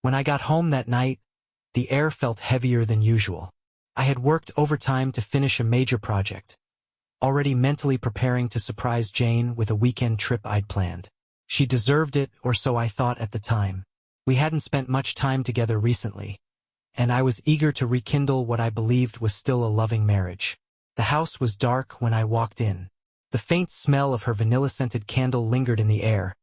When I got home that night, the air felt heavier than usual. I had worked overtime to finish a major project, already mentally preparing to surprise Jane with a weekend trip I'd planned. She deserved it, or so I thought at the time. We hadn't spent much time together recently, and I was eager to rekindle what I believed was still a loving marriage. The house was dark when I walked in. The faint smell of her vanilla-scented candle lingered in the air,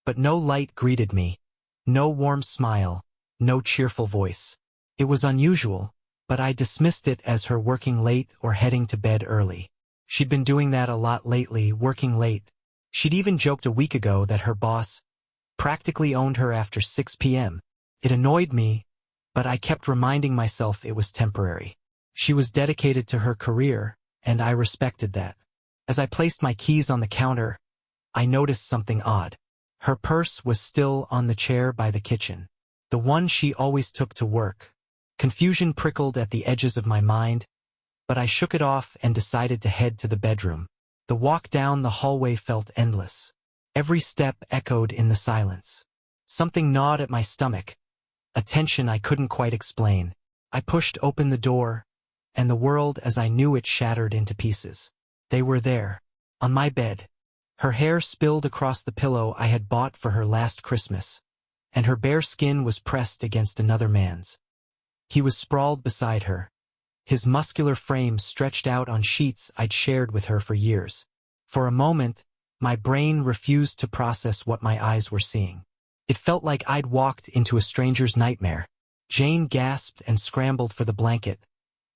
but no light greeted me, no warm smile, no cheerful voice. It was unusual, but I dismissed it as her working late or heading to bed early. She'd been doing that a lot lately, working late. She'd even joked a week ago that her boss practically owned her after 6 p.m. It annoyed me, but I kept reminding myself it was temporary. She was dedicated to her career, and I respected that. As I placed my keys on the counter, I noticed something odd. Her purse was still on the chair by the kitchen, the one she always took to work. Confusion prickled at the edges of my mind, but I shook it off and decided to head to the bedroom. The walk down the hallway felt endless. Every step echoed in the silence. Something gnawed at my stomach, a tension I couldn't quite explain. I pushed open the door, and the world as I knew it shattered into pieces. They were there, on my bed. Her hair spilled across the pillow I had bought for her last Christmas, and her bare skin was pressed against another man's. He was sprawled beside her, his muscular frame stretched out on sheets I'd shared with her for years. For a moment, my brain refused to process what my eyes were seeing. It felt like I'd walked into a stranger's nightmare. Jane gasped and scrambled for the blanket,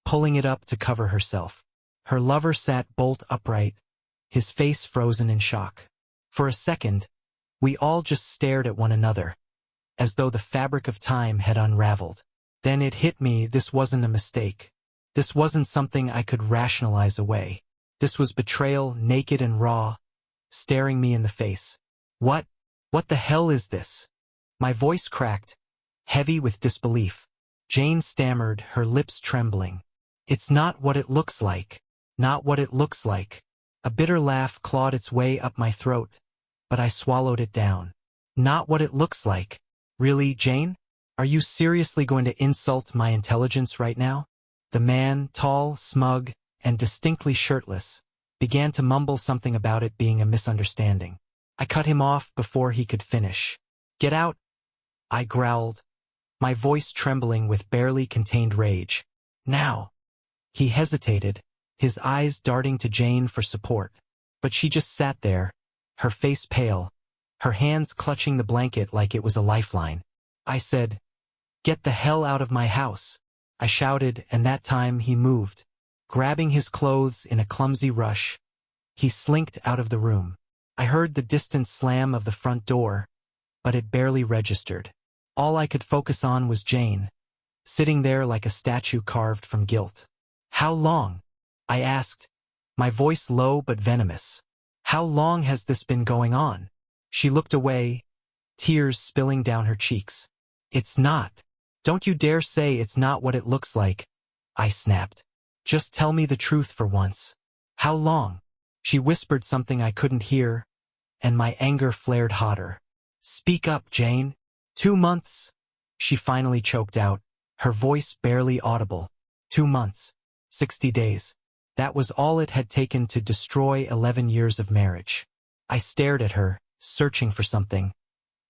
pulling it up to cover herself. Her lover sat bolt upright, his face frozen in shock. For a second, we all just stared at one another, as though the fabric of time had unraveled. Then it hit me, this wasn't a mistake. This wasn't something I could rationalize away. This was betrayal, naked and raw, staring me in the face. What the hell is this? My voice cracked, heavy with disbelief. Jane stammered, her lips trembling. It's not what it looks like. Not what it looks like. A bitter laugh clawed its way up my throat, but I swallowed it down. Not what it looks like. Really, Jane? Are you seriously going to insult my intelligence right now? The man, tall, smug, and distinctly shirtless, began to mumble something about it being a misunderstanding. I cut him off before he could finish. Get out, I growled, my voice trembling with barely contained rage. Now. He hesitated, his eyes darting to Jane for support. But she just sat there, her face pale, her hands clutching the blanket like it was a lifeline. I said, "Get the hell out of my house," I shouted, and that time he moved. Grabbing his clothes in a clumsy rush, he slinked out of the room. I heard the distant slam of the front door, but it barely registered. All I could focus on was Jane, sitting there like a statue carved from guilt. "How long?" I asked, my voice low but venomous. "How long has this been going on?" She looked away, tears spilling down her cheeks. "It's not. Don't you dare say it's not what it looks like," I snapped. "Just tell me the truth for once. How long?" She whispered something I couldn't hear, and my anger flared hotter. "Speak up, Jane." 2 months, she finally choked out, her voice barely audible. 2 months. 60 days. That was all it had taken to destroy 11 years of marriage. I stared at her, searching for something.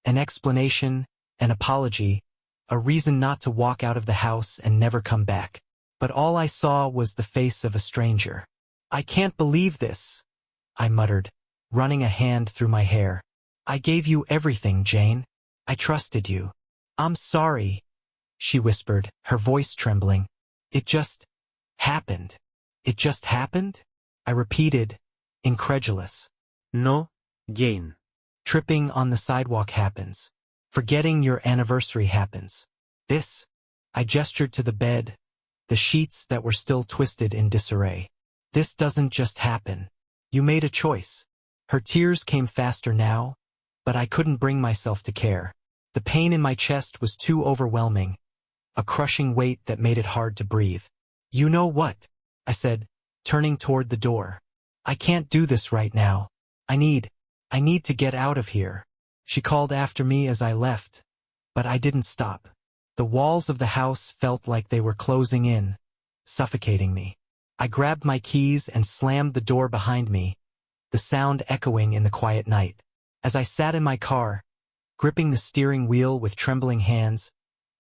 An explanation, an apology, a reason not to walk out of the house and never come back. But all I saw was the face of a stranger. "I can't believe this," I muttered, running a hand through my hair. "I gave you everything, Jane. I trusted you." "I'm sorry," she whispered, her voice trembling. "It just happened." "It just happened?" I repeated, incredulous. No, Jane. Tripping on the sidewalk happens. Forgetting your anniversary happens. This, I gestured to the bed, the sheets that were still twisted in disarray. "This doesn't just happen. You made a choice." Her tears came faster now, but I couldn't bring myself to care. The pain in my chest was too overwhelming, a crushing weight that made it hard to breathe. "You know what?" I said, turning toward the door. "I can't do this right now. I need to get out of here." She called after me as I left, but I didn't stop. The walls of the house felt like they were closing in, suffocating me. I grabbed my keys and slammed the door behind me, the sound echoing in the quiet night. As I sat in my car, gripping the steering wheel with trembling hands,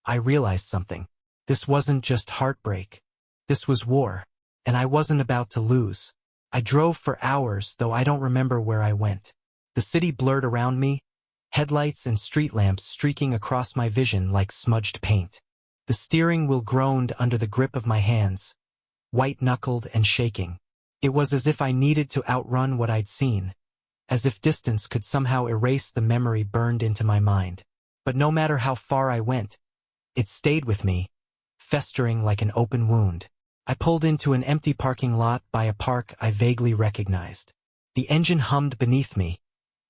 I realized something. This wasn't just heartbreak. This was war, and I wasn't about to lose. I drove for hours, though I don't remember where I went. The city blurred around me, headlights and street lamps streaking across my vision like smudged paint. The steering wheel groaned under the grip of my hands, white-knuckled and shaking. It was as if I needed to outrun what I'd seen, as if distance could somehow erase the memory burned into my mind. But no matter how far I went, it stayed with me, festering like an open wound. I pulled into an empty parking lot by a park I vaguely recognized. The engine hummed beneath me,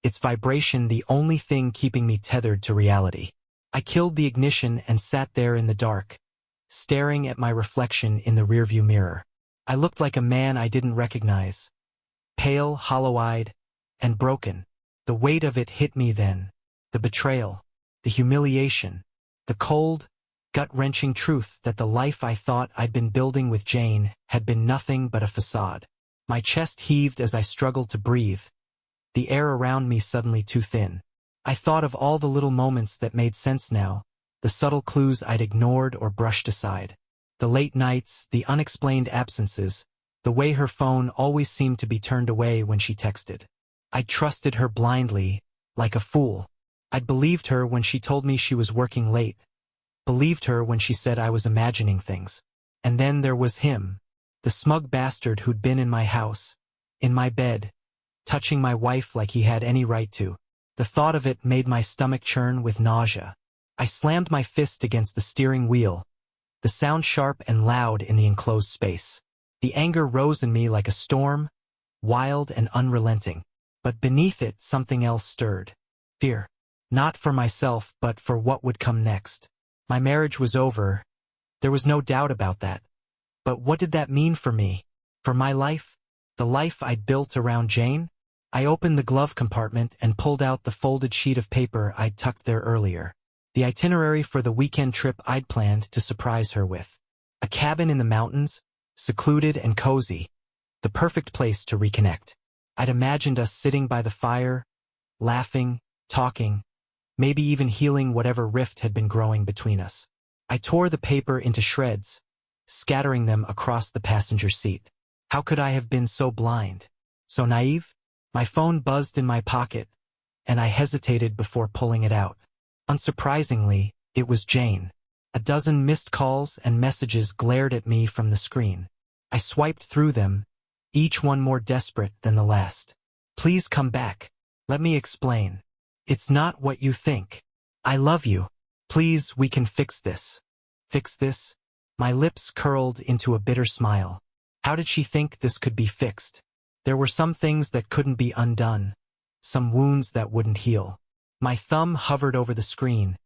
its vibration the only thing keeping me tethered to reality. I killed the ignition and sat there in the dark, staring at my reflection in the rearview mirror. I looked like a man I didn't recognize, pale, hollow-eyed, and broken. The weight of it hit me then. The betrayal, the humiliation, the cold, gut-wrenching truth that the life I thought I'd been building with Jane had been nothing but a facade. My chest heaved as I struggled to breathe, the air around me suddenly too thin. I thought of all the little moments that made sense now, the subtle clues I'd ignored or brushed aside. The late nights, the unexplained absences, the way her phone always seemed to be turned away when she texted. I'd trusted her blindly, like a fool. I'd believed her when she told me she was working late, believed her when she said I was imagining things. And then there was him, the smug bastard who'd been in my house, in my bed, touching my wife like he had any right to. The thought of it made my stomach churn with nausea. I slammed my fist against the steering wheel, the sound sharp and loud in the enclosed space. The anger rose in me like a storm, wild and unrelenting. But beneath it something else stirred. Fear. Not for myself, but for what would come next. My marriage was over. There was no doubt about that. But what did that mean for me? For my life? The life I'd built around Jane? I opened the glove compartment and pulled out the folded sheet of paper I'd tucked there earlier. The itinerary for the weekend trip I'd planned to surprise her with. A cabin in the mountains, secluded and cozy. The perfect place to reconnect. I'd imagined us sitting by the fire, laughing, talking, maybe even healing whatever rift had been growing between us. I tore the paper into shreds, scattering them across the passenger seat. How could I have been so blind? So naive? My phone buzzed in my pocket, and I hesitated before pulling it out. Unsurprisingly, it was Jane. A dozen missed calls and messages glared at me from the screen. I swiped through them, each one more desperate than the last. Please come back. Let me explain. It's not what you think. I love you. Please, we can fix this. Fix this? My lips curled into a bitter smile. How did she think this could be fixed? There were some things that couldn't be undone, some wounds that wouldn't heal. My thumb hovered over the screen,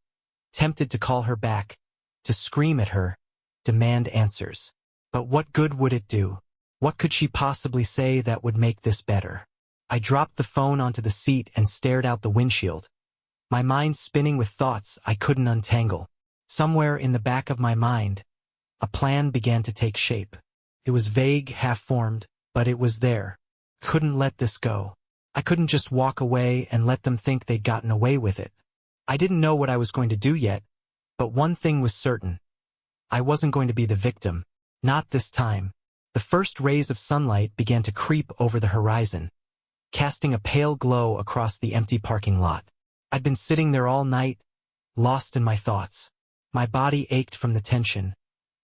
tempted to call her back, to scream at her, demand answers. But what good would it do? What could she possibly say that would make this better? I dropped the phone onto the seat and stared out the windshield, my mind spinning with thoughts I couldn't untangle. Somewhere in the back of my mind, a plan began to take shape. It was vague, half-formed, but it was there. Couldn't let this go. I couldn't just walk away and let them think they'd gotten away with it. I didn't know what I was going to do yet, but one thing was certain. I wasn't going to be the victim. Not this time. The first rays of sunlight began to creep over the horizon, casting a pale glow across the empty parking lot. I'd been sitting there all night, lost in my thoughts. My body ached from the tension.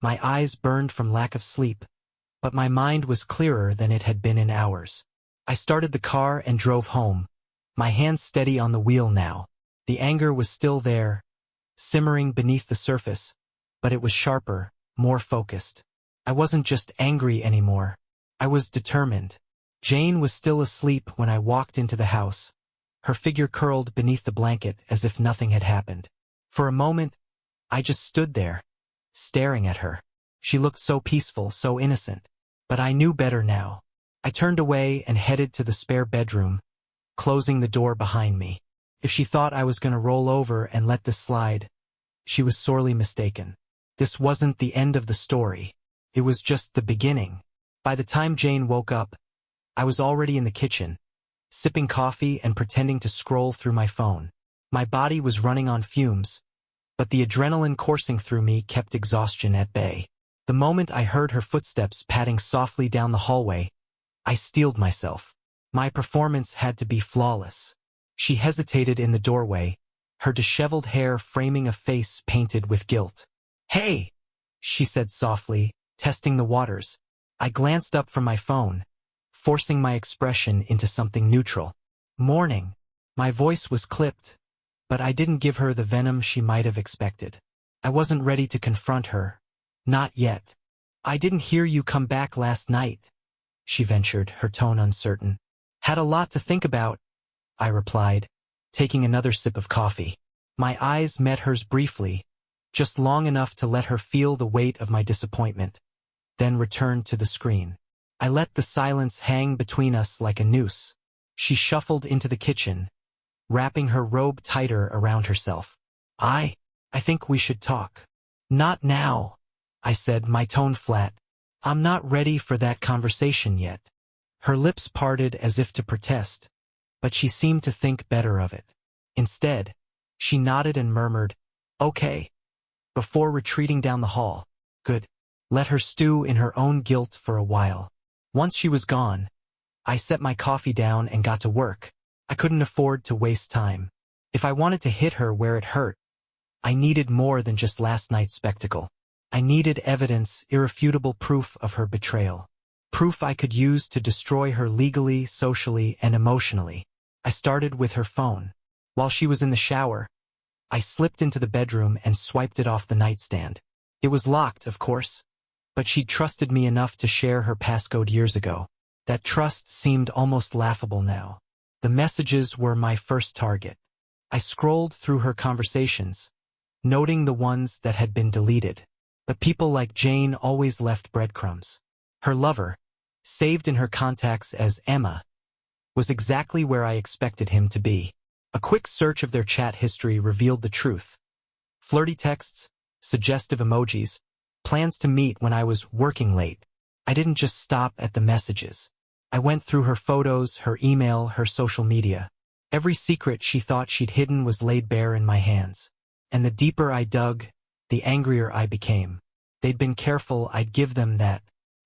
My eyes burned from lack of sleep. But my mind was clearer than it had been in hours. I started the car and drove home, my hands steady on the wheel now. The anger was still there, simmering beneath the surface, but it was sharper, more focused. I wasn't just angry anymore. I was determined. Jane was still asleep when I walked into the house, her figure curled beneath the blanket as if nothing had happened. For a moment, I just stood there, staring at her. She looked so peaceful, so innocent. But I knew better now. I turned away and headed to the spare bedroom, closing the door behind me. If she thought I was going to roll over and let this slide, She was sorely mistaken. This wasn't the end of the story. It was just the beginning. By the time Jane woke up, I was already in the kitchen, sipping coffee and pretending to scroll through my phone. My body was running on fumes, but the adrenaline coursing through me kept exhaustion at bay. The moment I heard her footsteps padding softly down the hallway, I steeled myself. My performance had to be flawless. She hesitated in the doorway, her disheveled hair framing a face painted with guilt. "Hey!" she said softly, testing the waters. I glanced up from my phone, forcing my expression into something neutral. "Morning." My voice was clipped, but I didn't give her the venom she might have expected. I wasn't ready to confront her. Not yet. "I didn't hear you come back last night," she ventured, her tone uncertain. "Had a lot to think about," I replied, taking another sip of coffee. My eyes met hers briefly, just long enough to let her feel the weight of my disappointment, then returned to the screen. I let the silence hang between us like a noose. She shuffled into the kitchen, wrapping her robe tighter around herself. I think we should talk." "Not now," I said, my tone flat. "I'm not ready for that conversation yet." Her lips parted as if to protest, but she seemed to think better of it. Instead, she nodded and murmured, "Okay," before retreating down the hall. Good. Let her stew in her own guilt for a while. Once she was gone, I set my coffee down and got to work. I couldn't afford to waste time. If I wanted to hit her where it hurt, I needed more than just last night's spectacle. I needed evidence, irrefutable proof of her betrayal. Proof I could use to destroy her legally, socially, and emotionally. I started with her phone. While she was in the shower, I slipped into the bedroom and swiped it off the nightstand. It was locked, of course, but she'd trusted me enough to share her passcode years ago. That trust seemed almost laughable now. The messages were my first target. I scrolled through her conversations, noting the ones that had been deleted. But people like Jane always left breadcrumbs. Her lover, saved in her contacts as Emma, was exactly where I expected him to be. A quick search of their chat history revealed the truth. Flirty texts, suggestive emojis, plans to meet when I was working late. I didn't just stop at the messages. I went through her photos, her email, her social media. Every secret she thought she'd hidden was laid bare in my hands. And the deeper I dug, the angrier I became. They'd been careful, I'd give them that.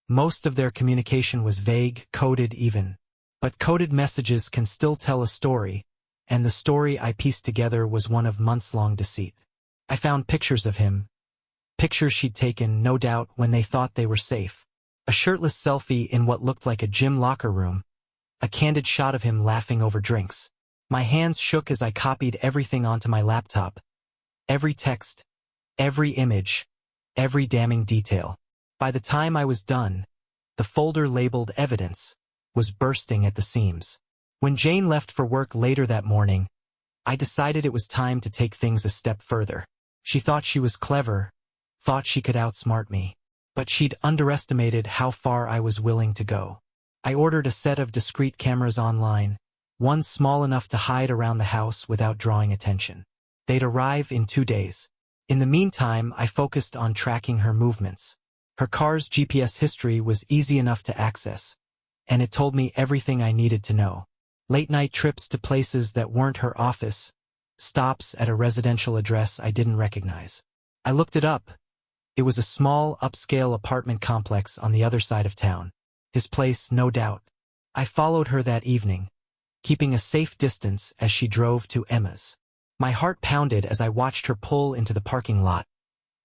Most of their communication was vague, coded even. But coded messages can still tell a story, and the story I pieced together was one of months-long deceit. I found pictures of him. Pictures she'd taken, no doubt, when they thought they were safe. A shirtless selfie in what looked like a gym locker room. A candid shot of him laughing over drinks. My hands shook as I copied everything onto my laptop. Every text, every image, every damning detail. By the time I was done, the folder labeled evidence was bursting at the seams. When Jane left for work later that morning, I decided it was time to take things a step further. She thought she was clever, thought she could outsmart me, but she'd underestimated how far I was willing to go. I ordered a set of discreet cameras online, one small enough to hide around the house without drawing attention. They'd arrive in 2 days. In the meantime, I focused on tracking her movements. Her car's GPS history was easy enough to access, and it told me everything I needed to know. Late-night trips to places that weren't her office, stops at a residential address I didn't recognize. I looked it up. It was a small, upscale apartment complex on the other side of town. His place, no doubt. I followed her that evening, keeping a safe distance as she drove to Emma's. My heart pounded as I watched her pull into the parking lot,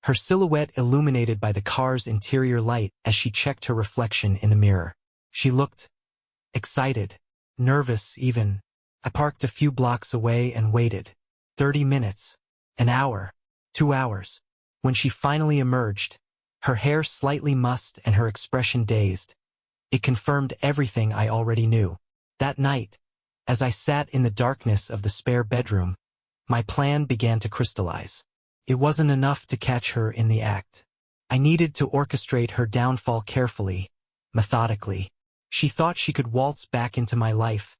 her silhouette illuminated by the car's interior light as she checked her reflection in the mirror. She looked excited, nervous even. I parked a few blocks away and waited. 30 minutes, an hour, 2 hours. When she finally emerged, her hair slightly mussed and her expression dazed, it confirmed everything I already knew. That night, as I sat in the darkness of the spare bedroom, my plan began to crystallize. It wasn't enough to catch her in the act. I needed to orchestrate her downfall carefully, methodically. She thought she could waltz back into my life,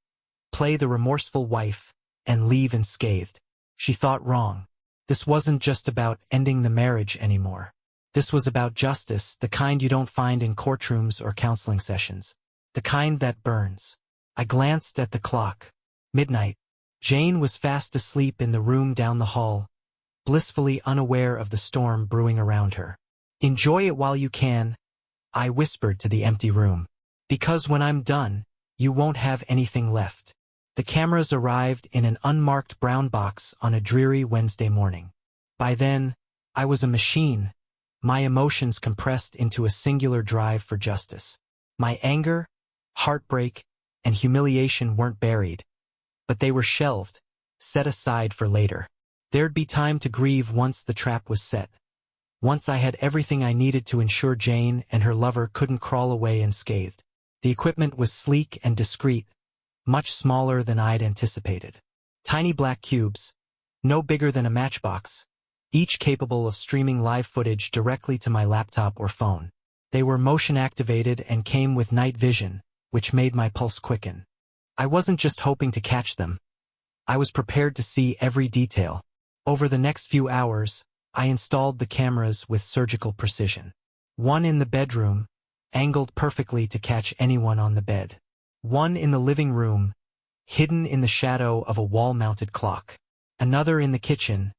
play the remorseful wife, and leave unscathed. She thought wrong. This wasn't just about ending the marriage anymore. This was about justice, the kind you don't find in courtrooms or counseling sessions. The kind that burns. I glanced at the clock. Midnight. Jane was fast asleep in the room down the hall, blissfully unaware of the storm brewing around her. "Enjoy it while you can," I whispered to the empty room. "Because when I'm done, you won't have anything left." The cameras arrived in an unmarked brown box on a dreary Wednesday morning. By then, I was a machine, my emotions compressed into a singular drive for justice. My anger, heartbreak, and humiliation weren't buried, but they were shelved, set aside for later. There'd be time to grieve once the trap was set. Once I had everything I needed to ensure Jane and her lover couldn't crawl away unscathed. The equipment was sleek and discreet, much smaller than I'd anticipated. Tiny black cubes, no bigger than a matchbox, each capable of streaming live footage directly to my laptop or phone. They were motion-activated and came with night vision, which made my pulse quicken. I wasn't just hoping to catch them. I was prepared to see every detail. Over the next few hours, I installed the cameras with surgical precision. One in the bedroom, angled perfectly to catch anyone on the bed. One in the living room, hidden in the shadow of a wall-mounted clock. Another in the kitchen,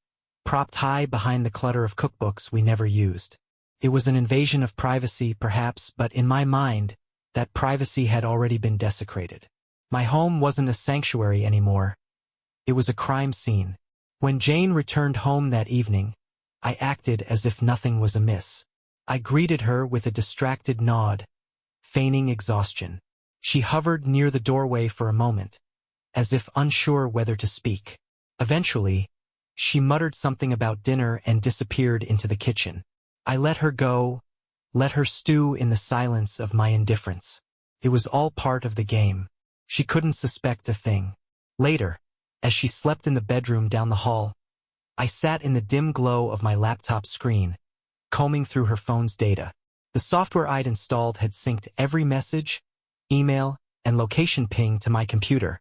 propped high behind the clutter of cookbooks we never used. It was an invasion of privacy, perhaps, but in my mind, that privacy had already been desecrated. My home wasn't a sanctuary anymore. It was a crime scene. When Jane returned home that evening, I acted as if nothing was amiss. I greeted her with a distracted nod, feigning exhaustion. She hovered near the doorway for a moment, as if unsure whether to speak. Eventually, she muttered something about dinner and disappeared into the kitchen. I let her go, let her stew in the silence of my indifference. It was all part of the game. She couldn't suspect a thing. Later, as she slept in the bedroom down the hall, I sat in the dim glow of my laptop screen, combing through her phone's data. The software I'd installed had synced every message, email, and location ping to my computer,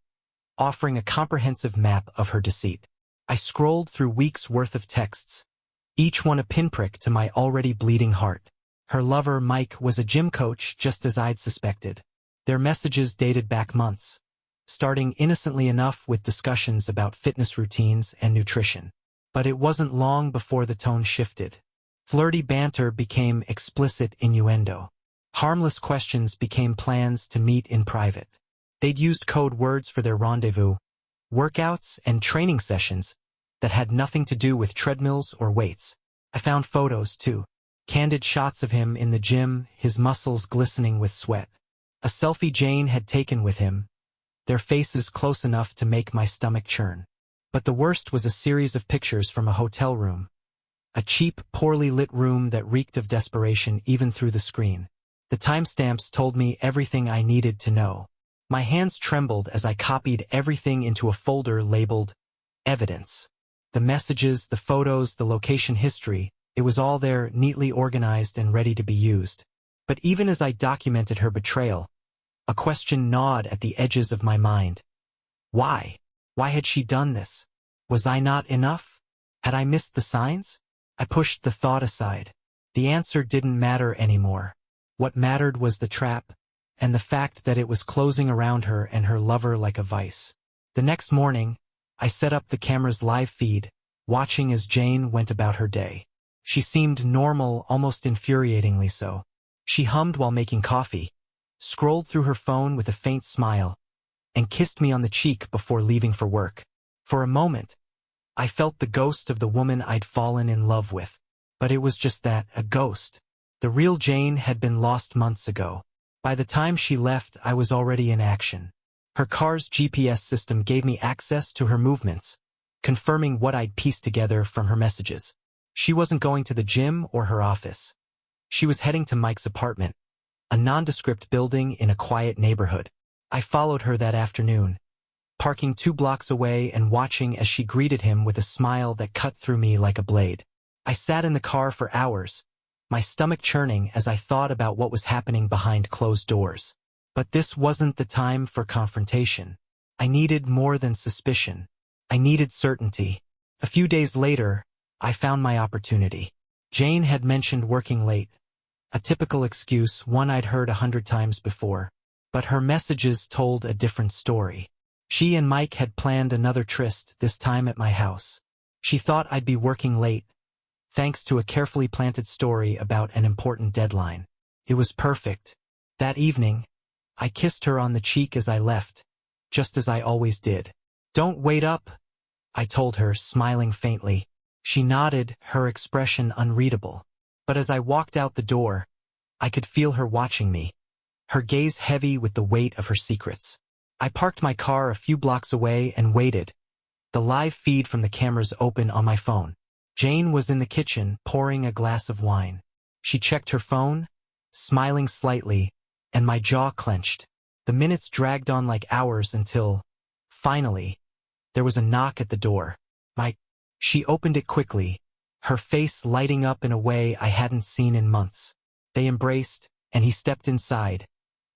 offering a comprehensive map of her deceit. I scrolled through weeks' worth of texts, each one a pinprick to my already bleeding heart. Her lover, Mike, was a gym coach just as I'd suspected. Their messages dated back months, starting innocently enough with discussions about fitness routines and nutrition. But it wasn't long before the tone shifted. Flirty banter became explicit innuendo. Harmless questions became plans to meet in private. They'd used code words for their rendezvous, workouts and training sessions that had nothing to do with treadmills or weights. I found photos, too. Candid shots of him in the gym, his muscles glistening with sweat. A selfie Jane had taken with him, their faces close enough to make my stomach churn. But the worst was a series of pictures from a hotel room. A cheap, poorly lit room that reeked of desperation even through the screen. The timestamps told me everything I needed to know. My hands trembled as I copied everything into a folder labeled Evidence. The messages, the photos, the location history, it was all there, neatly organized and ready to be used. But even as I documented her betrayal, a question gnawed at the edges of my mind. Why? Why had she done this? Was I not enough? Had I missed the signs? I pushed the thought aside. The answer didn't matter anymore. What mattered was the trap, and the fact that it was closing around her and her lover like a vice. The next morning, I set up the camera's live feed, watching as Jane went about her day. She seemed normal, almost infuriatingly so. She hummed while making coffee, scrolled through her phone with a faint smile, and kissed me on the cheek before leaving for work. For a moment, I felt the ghost of the woman I'd fallen in love with. But it was just that, a ghost. The real Jane had been lost months ago. By the time she left, I was already in action. Her car's GPS system gave me access to her movements, confirming what I'd pieced together from her messages. She wasn't going to the gym or her office. She was heading to Mike's apartment, a nondescript building in a quiet neighborhood. I followed her that afternoon, parking 2 blocks away and watching as she greeted him with a smile that cut through me like a blade. I sat in the car for hours, my stomach churning as I thought about what was happening behind closed doors. But this wasn't the time for confrontation. I needed more than suspicion. I needed certainty. A few days later, I found my opportunity. Jane had mentioned working late. A typical excuse, one I'd heard 100 times before. But her messages told a different story. She and Mike had planned another tryst, this time at my house. She thought I'd be working late, thanks to a carefully planted story about an important deadline. It was perfect. That evening, I kissed her on the cheek as I left, just as I always did. "Don't wait up," I told her, smiling faintly. She nodded, her expression unreadable. But as I walked out the door, I could feel her watching me, her gaze heavy with the weight of her secrets. I parked my car a few blocks away and waited, the live feed from the cameras open on my phone. Jane was in the kitchen, pouring a glass of wine. She checked her phone, smiling slightly, and my jaw clenched. The minutes dragged on like hours until, finally, there was a knock at the door. She opened it quickly, her face lighting up in a way I hadn't seen in months. They embraced, and he stepped inside,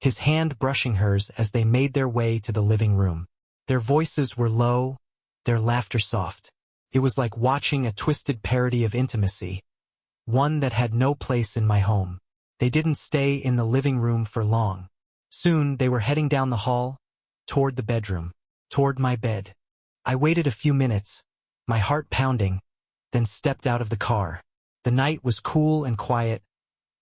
his hand brushing hers as they made their way to the living room. Their voices were low, their laughter soft. It was like watching a twisted parody of intimacy, one that had no place in my home. They didn't stay in the living room for long. Soon they were heading down the hall, toward the bedroom, toward my bed. I waited a few minutes, my heart pounding, then stepped out of the car. The night was cool and quiet,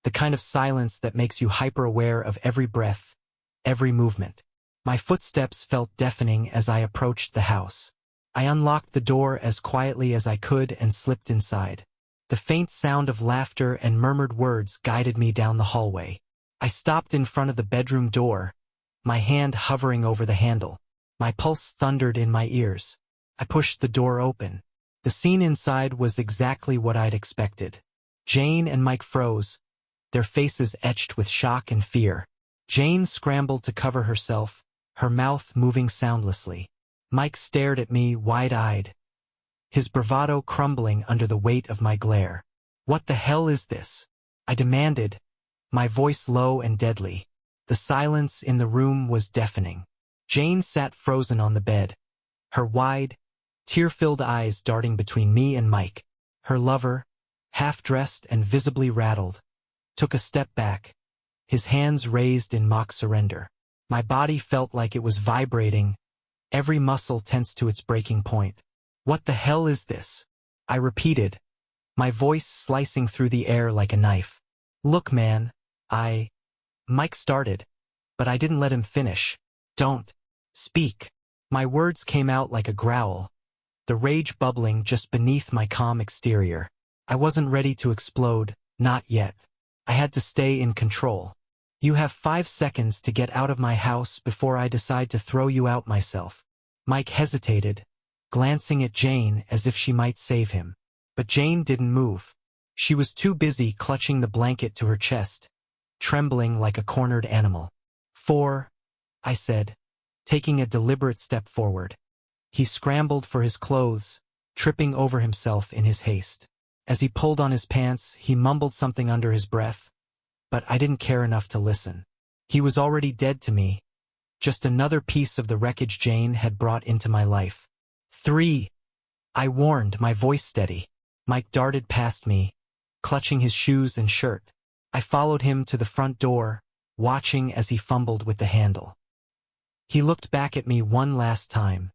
the kind of silence that makes you hyper-aware of every breath, every movement. My footsteps felt deafening as I approached the house. I unlocked the door as quietly as I could and slipped inside. The faint sound of laughter and murmured words guided me down the hallway. I stopped in front of the bedroom door, my hand hovering over the handle. My pulse thundered in my ears. I pushed the door open. The scene inside was exactly what I'd expected. Jane and Mike froze, their faces etched with shock and fear. Jane scrambled to cover herself, her mouth moving soundlessly. Mike stared at me wide-eyed, his bravado crumbling under the weight of my glare. "What the hell is this?" I demanded, my voice low and deadly. The silence in the room was deafening. Jane sat frozen on the bed, her wide, tear-filled eyes darting between me and Mike. Her lover, half-dressed and visibly rattled, took a step back, his hands raised in mock surrender. My body felt like it was vibrating, every muscle tense to its breaking point. "What the hell is this?" I repeated, my voice slicing through the air like a knife. "Look, man, Mike started, but I didn't let him finish. "Don't speak." My words came out like a growl, the rage bubbling just beneath my calm exterior. I wasn't ready to explode, not yet. I had to stay in control. "You have 5 seconds to get out of my house before I decide to throw you out myself." Mike hesitated, glancing at Jane as if she might save him. But Jane didn't move. She was too busy clutching the blanket to her chest, trembling like a cornered animal. "4," I said, taking a deliberate step forward. He scrambled for his clothes, tripping over himself in his haste. As he pulled on his pants, he mumbled something under his breath, but I didn't care enough to listen. He was already dead to me, just another piece of the wreckage Jane had brought into my life. 3, I warned, my voice steady. Mike darted past me, clutching his shoes and shirt. I followed him to the front door, watching as he fumbled with the handle. He looked back at me one last time,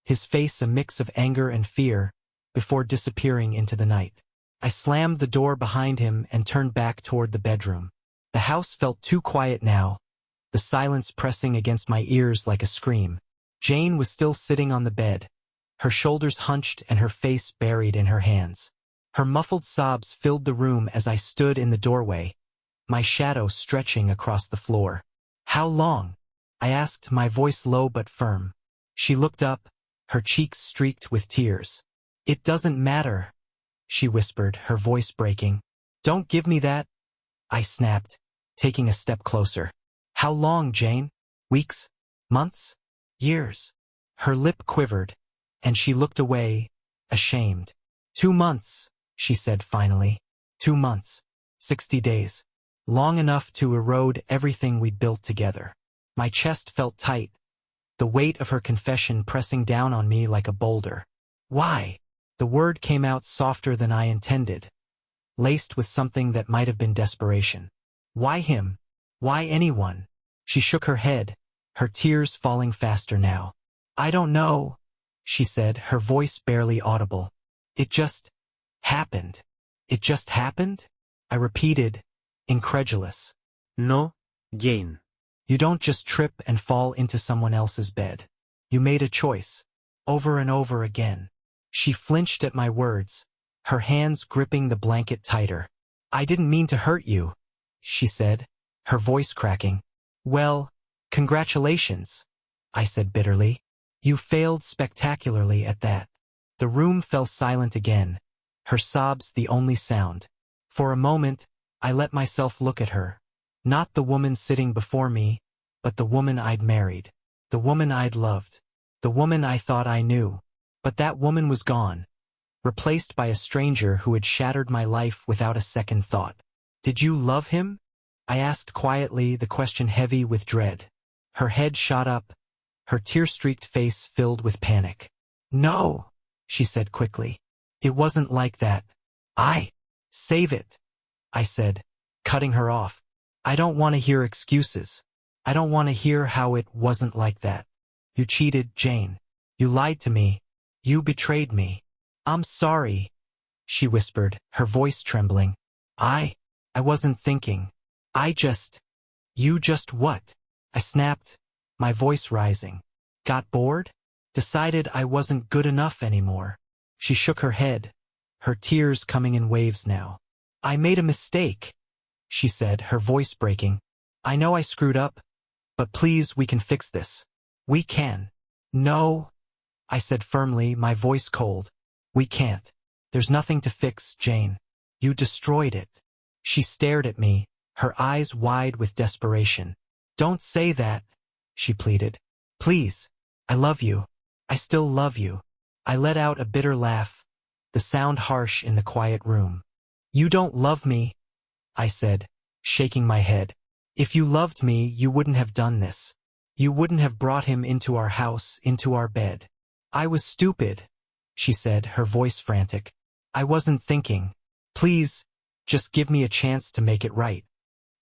his face a mix of anger and fear, before disappearing into the night. I slammed the door behind him and turned back toward the bedroom. The house felt too quiet now, the silence pressing against my ears like a scream. Jane was still sitting on the bed, her shoulders hunched and her face buried in her hands. Her muffled sobs filled the room as I stood in the doorway, my shadow stretching across the floor. "How long?" I asked, my voice low but firm. She looked up, her cheeks streaked with tears. "It doesn't matter," she whispered, her voice breaking. "Don't give me that," I snapped, taking a step closer. "How long, Jane? Weeks? Months? Years?" Her lip quivered, and she looked away, ashamed. 2 months, she said finally. 2 months. 60 days. Long enough to erode everything we'd built together. My chest felt tight, the weight of her confession pressing down on me like a boulder. "Why?" The word came out softer than I intended, laced with something that might have been desperation. Why him? Why anyone? She shook her head, her tears falling faster now. I don't know, she said, her voice barely audible. It just happened. It just happened? I repeated, incredulous. No, Jane. You don't just trip and fall into someone else's bed. You made a choice, over and over again. She flinched at my words, her hands gripping the blanket tighter. I didn't mean to hurt you, she said, her voice cracking. Well, congratulations, I said bitterly. You failed spectacularly at that. The room fell silent again, her sobs the only sound. For a moment, I let myself look at her. Not the woman sitting before me, but the woman I'd married. The woman I'd loved. The woman I thought I knew. But that woman was gone, replaced by a stranger who had shattered my life without a second thought. Did you love him? I asked quietly, the question heavy with dread. Her head shot up, her tear-streaked face filled with panic. No, she said quickly. It wasn't like that. Save it, I said, cutting her off. I don't want to hear excuses. I don't want to hear how it wasn't like that. You cheated, Jane. You lied to me. You betrayed me. I'm sorry, she whispered, her voice trembling. I wasn't thinking. You just what? I snapped, my voice rising. Got bored? Decided I wasn't good enough anymore. She shook her head, her tears coming in waves now. I made a mistake, she said, her voice breaking. I know I screwed up, but please, we can fix this. We can. No, I said firmly, my voice cold. We can't. There's nothing to fix, Jane. You destroyed it. She stared at me, her eyes wide with desperation. Don't say that, she pleaded. Please. I love you. I still love you. I let out a bitter laugh, the sound harsh in the quiet room. You don't love me, I said, shaking my head. If you loved me, you wouldn't have done this. You wouldn't have brought him into our house, into our bed. I was stupid, she said, her voice frantic. I wasn't thinking. Please, just give me a chance to make it right.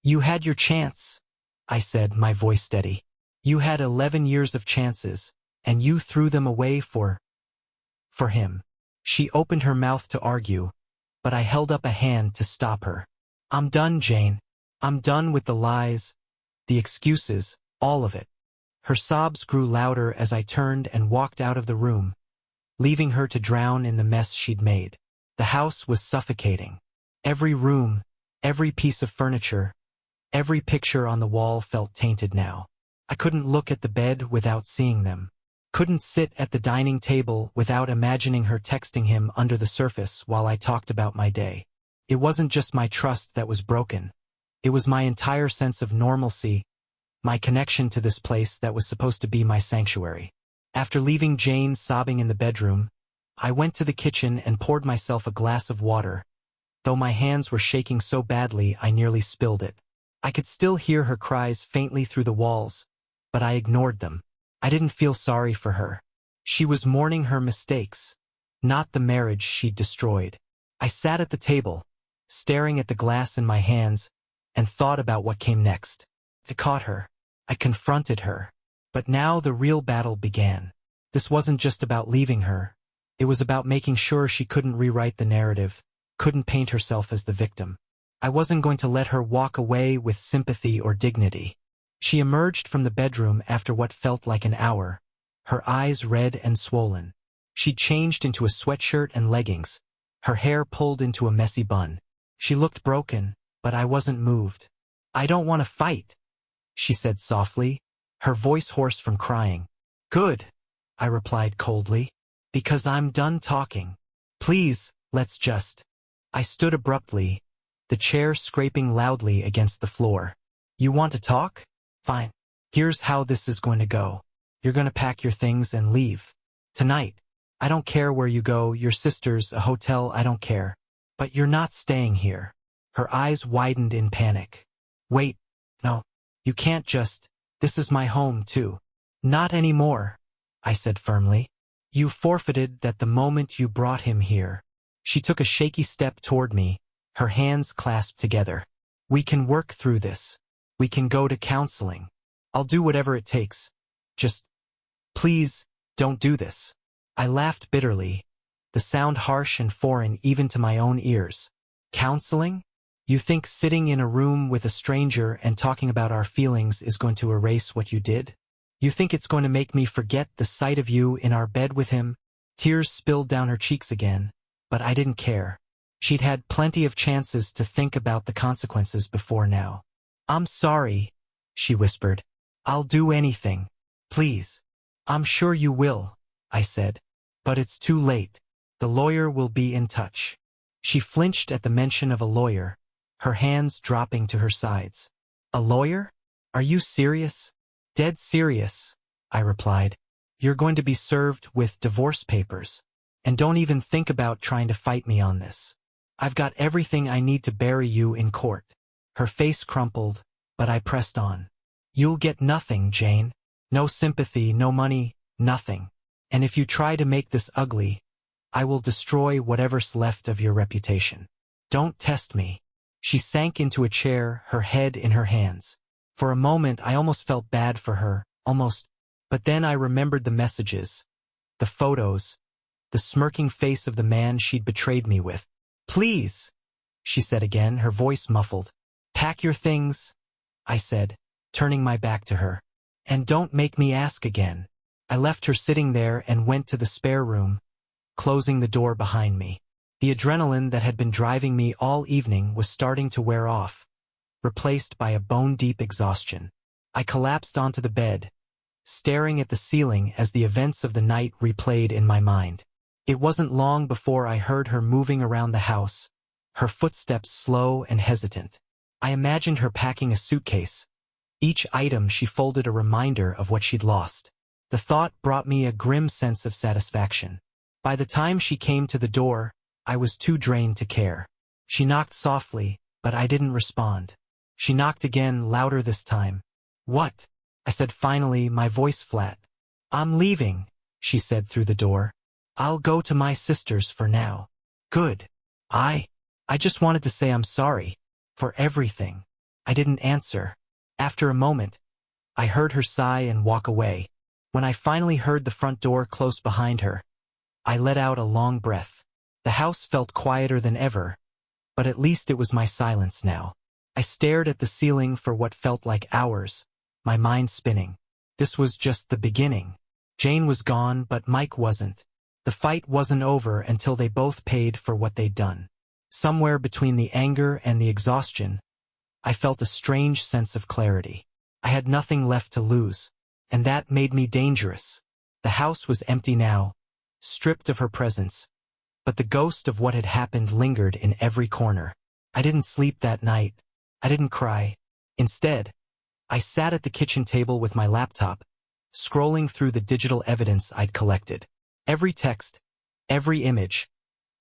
You had your chance, I said, my voice steady. You had 11 years of chances, and you threw them away for him. She opened her mouth to argue, but I held up a hand to stop her. I'm done, Jane. I'm done with the lies, the excuses, all of it. Her sobs grew louder as I turned and walked out of the room, leaving her to drown in the mess she'd made. The house was suffocating. Every room, every piece of furniture, every picture on the wall felt tainted now. I couldn't look at the bed without seeing them. Couldn't sit at the dining table without imagining her texting him under the surface while I talked about my day. It wasn't just my trust that was broken. It was my entire sense of normalcy, my connection to this place that was supposed to be my sanctuary. After leaving Jane sobbing in the bedroom, I went to the kitchen and poured myself a glass of water, though my hands were shaking so badly I nearly spilled it. I could still hear her cries faintly through the walls, but I ignored them. I didn't feel sorry for her. She was mourning her mistakes, not the marriage she'd destroyed. I sat at the table, staring at the glass in my hands, and thought about what came next. I caught her. I confronted her. But now the real battle began. This wasn't just about leaving her. It was about making sure she couldn't rewrite the narrative, couldn't paint herself as the victim. I wasn't going to let her walk away with sympathy or dignity. She emerged from the bedroom after what felt like an hour, her eyes red and swollen. She'd changed into a sweatshirt and leggings, her hair pulled into a messy bun. She looked broken, but I wasn't moved. I don't want to fight, she said softly, her voice hoarse from crying. Good, I replied coldly, because I'm done talking. Please, let's just. I stood abruptly, the chair scraping loudly against the floor. You want to talk? Fine. Here's how this is going to go. You're going to pack your things and leave. Tonight. I don't care where you go, your sister's, a hotel, I don't care. But you're not staying here. Her eyes widened in panic. Wait, no. You can't just. This is my home, too. Not anymore, I said firmly. You forfeited that the moment you brought him here. She took a shaky step toward me, her hands clasped together. We can work through this. We can go to counseling. I'll do whatever it takes. Just, please, don't do this. I laughed bitterly, the sound harsh and foreign even to my own ears. Counseling? You think sitting in a room with a stranger and talking about our feelings is going to erase what you did? You think it's going to make me forget the sight of you in our bed with him? Tears spilled down her cheeks again, but I didn't care. She'd had plenty of chances to think about the consequences before now. I'm sorry, she whispered. I'll do anything. Please. I'm sure you will, I said. But it's too late. The lawyer will be in touch. She flinched at the mention of a lawyer, her hands dropping to her sides. A lawyer? Are you serious? Dead serious, I replied. You're going to be served with divorce papers. And don't even think about trying to fight me on this. I've got everything I need to bury you in court. Her face crumpled, but I pressed on. You'll get nothing, Jane. No sympathy, no money, nothing. And if you try to make this ugly, I will destroy whatever's left of your reputation. Don't test me. She sank into a chair, her head in her hands. For a moment I almost felt bad for her, but then I remembered the messages, the photos, the smirking face of the man she'd betrayed me with. Please, she said again, her voice muffled. Pack your things, I said, turning my back to her. And don't make me ask again. I left her sitting there and went to the spare room, closing the door behind me. The adrenaline that had been driving me all evening was starting to wear off, replaced by a bone-deep exhaustion. I collapsed onto the bed, staring at the ceiling as the events of the night replayed in my mind. It wasn't long before I heard her moving around the house, her footsteps slow and hesitant. I imagined her packing a suitcase. Each item she folded a reminder of what she'd lost. The thought brought me a grim sense of satisfaction. By the time she came to the door, I was too drained to care. She knocked softly, but I didn't respond. She knocked again, louder this time. What? I said finally, my voice flat. I'm leaving, she said through the door. I'll go to my sister's for now. Good. I just wanted to say I'm sorry. For everything. I didn't answer. After a moment, I heard her sigh and walk away. When I finally heard the front door close behind her, I let out a long breath. The house felt quieter than ever, but at least it was my silence now. I stared at the ceiling for what felt like hours, my mind spinning. This was just the beginning. Jane was gone, but Mike wasn't. The fight wasn't over until they both paid for what they'd done. Somewhere between the anger and the exhaustion, I felt a strange sense of clarity. I had nothing left to lose, and that made me dangerous. The house was empty now, stripped of her presence, but the ghost of what had happened lingered in every corner. I didn't sleep that night. I didn't cry. Instead, I sat at the kitchen table with my laptop, scrolling through the digital evidence I'd collected. Every text, every image,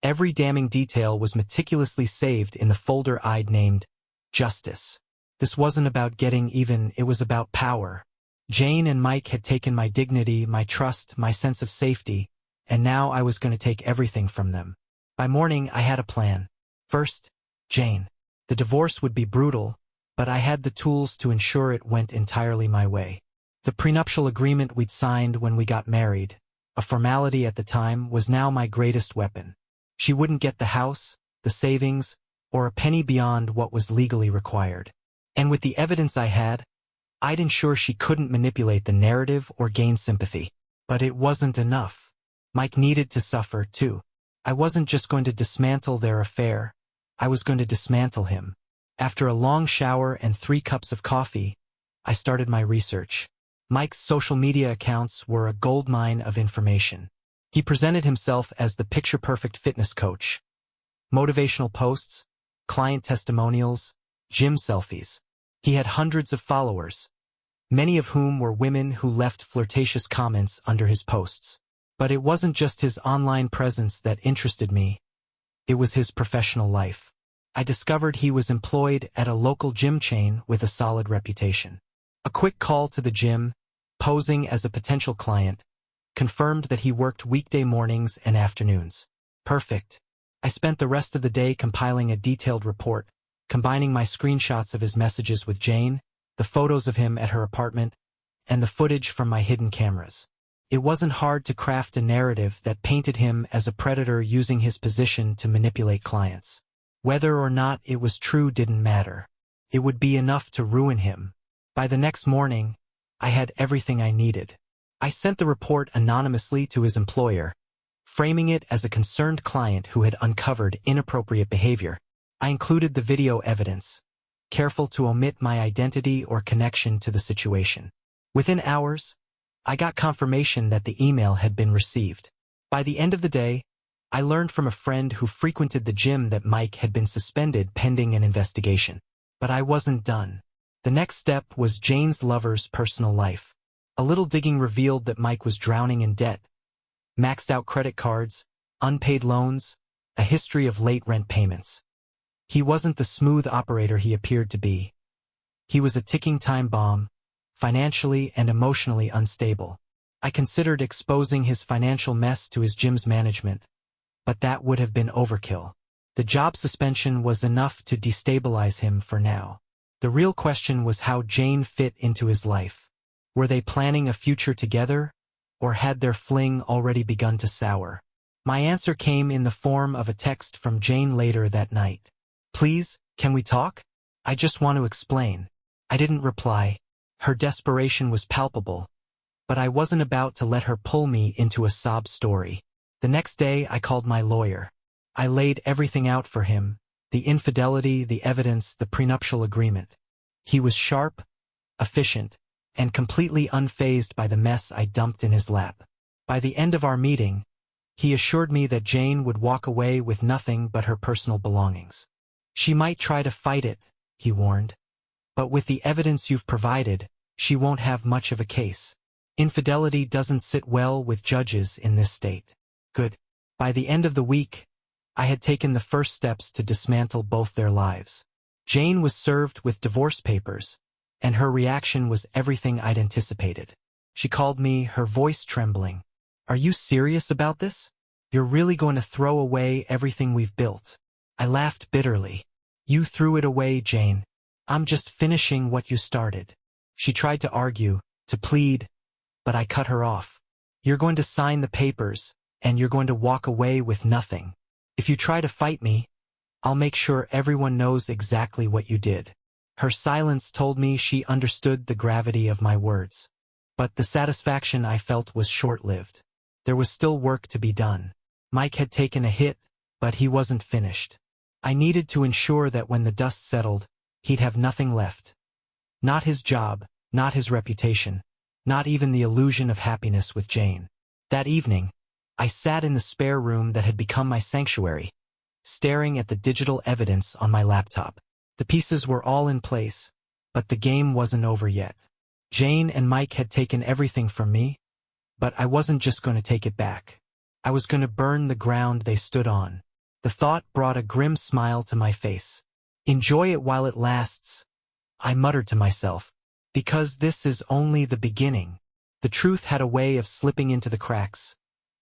every damning detail was meticulously saved in the folder I'd named Justice. This wasn't about getting even, it was about power. Jane and Mike had taken my dignity, my trust, my sense of safety, and now I was going to take everything from them. By morning, I had a plan. First, Jane. The divorce would be brutal, but I had the tools to ensure it went entirely my way. The prenuptial agreement we'd signed when we got married, a formality at the time, was now my greatest weapon. She wouldn't get the house, the savings, or a penny beyond what was legally required. And with the evidence I had, I'd ensure she couldn't manipulate the narrative or gain sympathy. But it wasn't enough. Mike needed to suffer, too. I wasn't just going to dismantle their affair, I was going to dismantle him. After a long shower and 3 cups of coffee, I started my research. Mike's social media accounts were a goldmine of information. He presented himself as the picture-perfect fitness coach. Motivational posts, client testimonials, gym selfies. He had hundreds of followers, many of whom were women who left flirtatious comments under his posts. But it wasn't just his online presence that interested me. It was his professional life. I discovered he was employed at a local gym chain with a solid reputation. A quick call to the gym, posing as a potential client, confirmed that he worked weekday mornings and afternoons. Perfect. I spent the rest of the day compiling a detailed report, combining my screenshots of his messages with Jane, the photos of him at her apartment, and the footage from my hidden cameras. It wasn't hard to craft a narrative that painted him as a predator using his position to manipulate clients. Whether or not it was true didn't matter. It would be enough to ruin him. By the next morning, I had everything I needed. I sent the report anonymously to his employer, framing it as a concerned client who had uncovered inappropriate behavior. I included the video evidence, careful to omit my identity or connection to the situation. Within hours, I got confirmation that the email had been received. By the end of the day, I learned from a friend who frequented the gym that Mike had been suspended pending an investigation. But I wasn't done. The next step was Jane's lover's personal life. A little digging revealed that Mike was drowning in debt. Maxed out credit cards, unpaid loans, a history of late rent payments. He wasn't the smooth operator he appeared to be. He was a ticking time bomb, financially and emotionally unstable. I considered exposing his financial mess to his gym's management, but that would have been overkill. The job suspension was enough to destabilize him for now. The real question was how Jane fit into his life. Were they planning a future together, or had their fling already begun to sour? My answer came in the form of a text from Jane later that night. "Please, can we talk? I just want to explain." I didn't reply. Her desperation was palpable, but I wasn't about to let her pull me into a sob story. The next day I called my lawyer. I laid everything out for him, the infidelity, the evidence, the prenuptial agreement. He was sharp, efficient, and completely unfazed by the mess I dumped in his lap. By the end of our meeting, he assured me that Jane would walk away with nothing but her personal belongings. "She might try to fight it," he warned, "but with the evidence you've provided, she won't have much of a case. Infidelity doesn't sit well with judges in this state." Good. By the end of the week, I had taken the first steps to dismantle both their lives. Jane was served with divorce papers, and her reaction was everything I'd anticipated. She called me, her voice trembling. "Are you serious about this? You're really going to throw away everything we've built?" I laughed bitterly. "You threw it away, Jane. I'm just finishing what you started." She tried to argue, to plead, but I cut her off. "You're going to sign the papers, and you're going to walk away with nothing. If you try to fight me, I'll make sure everyone knows exactly what you did." Her silence told me she understood the gravity of my words. But the satisfaction I felt was short-lived. There was still work to be done. Mike had taken a hit, but he wasn't finished. I needed to ensure that when the dust settled, he'd have nothing left. Not his job, not his reputation, not even the illusion of happiness with Jane. That evening, I sat in the spare room that had become my sanctuary, staring at the digital evidence on my laptop. The pieces were all in place, but the game wasn't over yet. Jane and Mike had taken everything from me, but I wasn't just going to take it back. I was going to burn the ground they stood on. The thought brought a grim smile to my face. "Enjoy it while it lasts," I muttered to myself, "because this is only the beginning." The truth had a way of slipping into the cracks,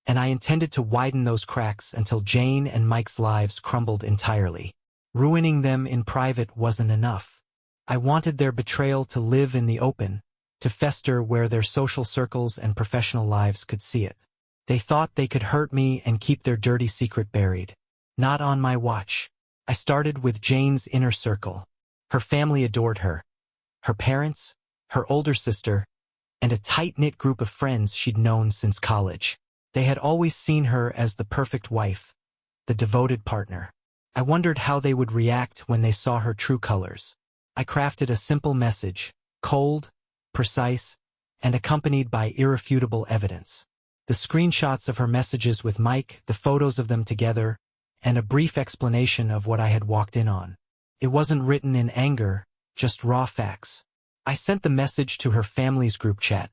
and I intended to widen those cracks until Jane and Mike's lives crumbled entirely. Ruining them in private wasn't enough. I wanted their betrayal to live in the open, to fester where their social circles and professional lives could see it. They thought they could hurt me and keep their dirty secret buried. Not on my watch. I started with Jane's inner circle. Her family adored her. Her parents, her older sister, and a tight-knit group of friends she'd known since college. They had always seen her as the perfect wife, the devoted partner. I wondered how they would react when they saw her true colors. I crafted a simple message, cold, precise, and accompanied by irrefutable evidence. The screenshots of her messages with Mike, the photos of them together, and a brief explanation of what I had walked in on. It wasn't written in anger, just raw facts. I sent the message to her family's group chat,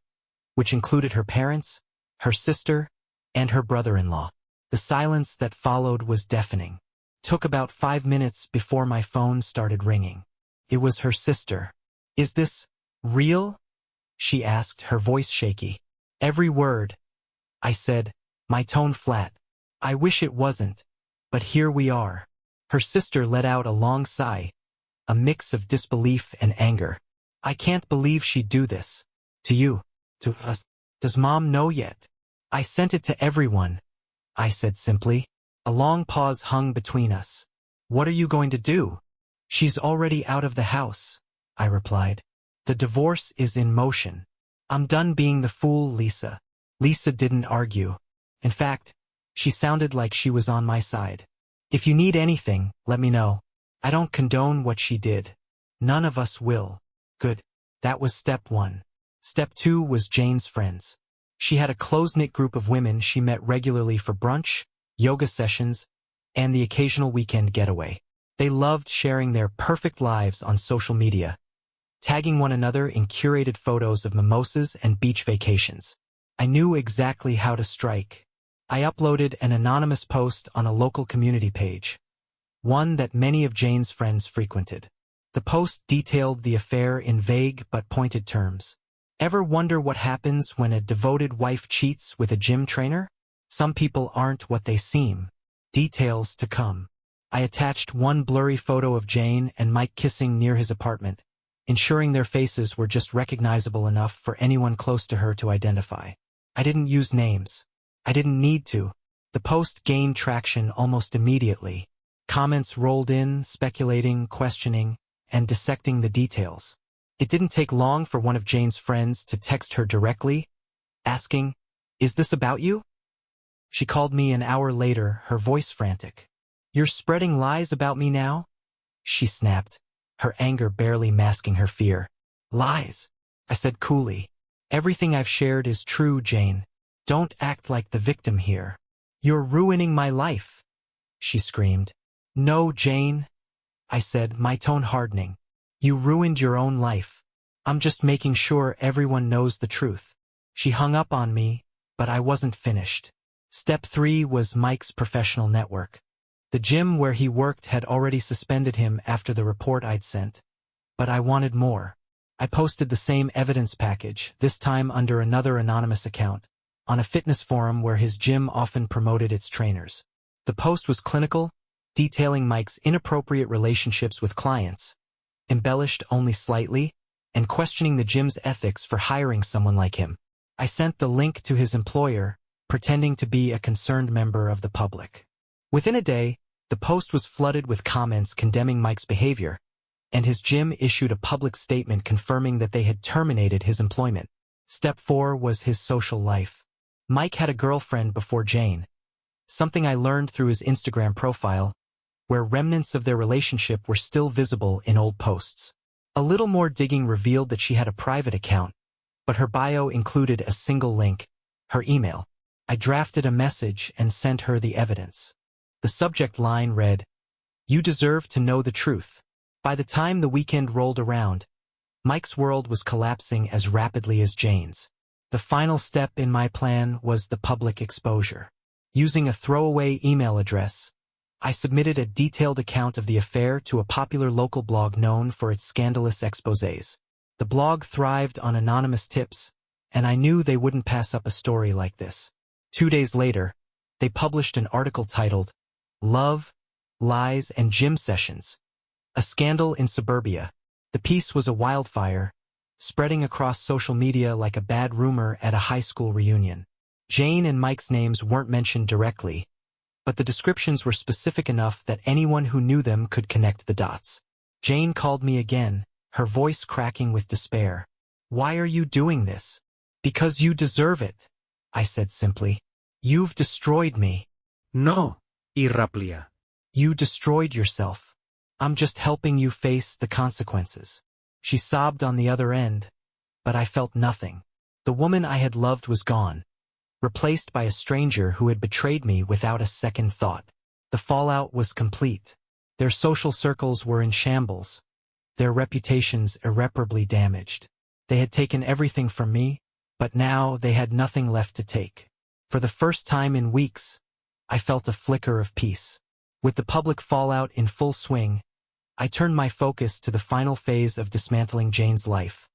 which included her parents, her sister, and her brother-in-law. The silence that followed was deafening. Took about 5 minutes before my phone started ringing. It was her sister. "Is this real?" she asked, her voice shaky. "Every word," I said, my tone flat. I wish it wasn't. But here we are. Her sister let out a long sigh, a mix of disbelief and anger. I can't believe she'd do this. To you. To us. Does Mom know yet? I sent it to everyone, I said simply. A long pause hung between us. What are you going to do? She's already out of the house, I replied. The divorce is in motion. I'm done being the fool, Lisa. Lisa didn't argue. In fact, she sounded like she was on my side. If you need anything, let me know. I don't condone what she did. None of us will. Good. That was step 1. Step 2 was Jane's friends. She had a close-knit group of women she met regularly for brunch, yoga sessions, and the occasional weekend getaway. They loved sharing their perfect lives on social media, tagging one another in curated photos of mimosas and beach vacations. I knew exactly how to strike. I uploaded an anonymous post on a local community page, one that many of Jane's friends frequented. The post detailed the affair in vague but pointed terms. Ever wonder what happens when a devoted wife cheats with a gym trainer? Some people aren't what they seem. Details to come. I attached one blurry photo of Jane and Mike kissing near his apartment, ensuring their faces were just recognizable enough for anyone close to her to identify. I didn't use names. I didn't need to. The post gained traction almost immediately. Comments rolled in, speculating, questioning, and dissecting the details. It didn't take long for one of Jane's friends to text her directly, asking, "Is this about you?" She called me an hour later, her voice frantic. "You're spreading lies about me now?" she snapped, her anger barely masking her fear. "Lies," I said coolly. "Everything I've shared is true, Jane. Don't act like the victim here. You're ruining my life," she screamed. "No, Jane," I said, my tone hardening. "You ruined your own life. I'm just making sure everyone knows the truth." She hung up on me, but I wasn't finished. Step 3 was Mike's professional network. The gym where he worked had already suspended him after the report I'd sent. But I wanted more. I posted the same evidence package, this time under another anonymous account, on a fitness forum where his gym often promoted its trainers. The post was clinical, detailing Mike's inappropriate relationships with clients, embellished only slightly, and questioning the gym's ethics for hiring someone like him. I sent the link to his employer, pretending to be a concerned member of the public. Within a day, the post was flooded with comments condemning Mike's behavior, and his gym issued a public statement confirming that they had terminated his employment. Step 4 was his social life. Mike had a girlfriend before Jane, something I learned through his Instagram profile, where remnants of their relationship were still visible in old posts. A little more digging revealed that she had a private account, but her bio included a single link, her email. I drafted a message and sent her the evidence. The subject line read, "You deserve to know the truth." By the time the weekend rolled around, Mike's world was collapsing as rapidly as Jane's. The final step in my plan was the public exposure. Using a throwaway email address, I submitted a detailed account of the affair to a popular local blog known for its scandalous exposés. The blog thrived on anonymous tips, and I knew they wouldn't pass up a story like this. 2 days later, they published an article titled, "Love, Lies, and Gym Sessions: A Scandal in Suburbia." The piece was a wildfire, spreading across social media like a bad rumor at a high school reunion. Jane and Mike's names weren't mentioned directly, but the descriptions were specific enough that anyone who knew them could connect the dots. Jane called me again, her voice cracking with despair. "Why are you doing this?" "Because you deserve it," I said simply. "You've destroyed me." No, Irraplia. "You destroyed yourself. I'm just helping you face the consequences." She sobbed on the other end, but I felt nothing. The woman I had loved was gone, replaced by a stranger who had betrayed me without a second thought. The fallout was complete. Their social circles were in shambles, their reputations irreparably damaged. They had taken everything from me, but now they had nothing left to take. For the first time in weeks, I felt a flicker of peace. With the public fallout in full swing, I turned my focus to the final phase of dismantling Jane's life,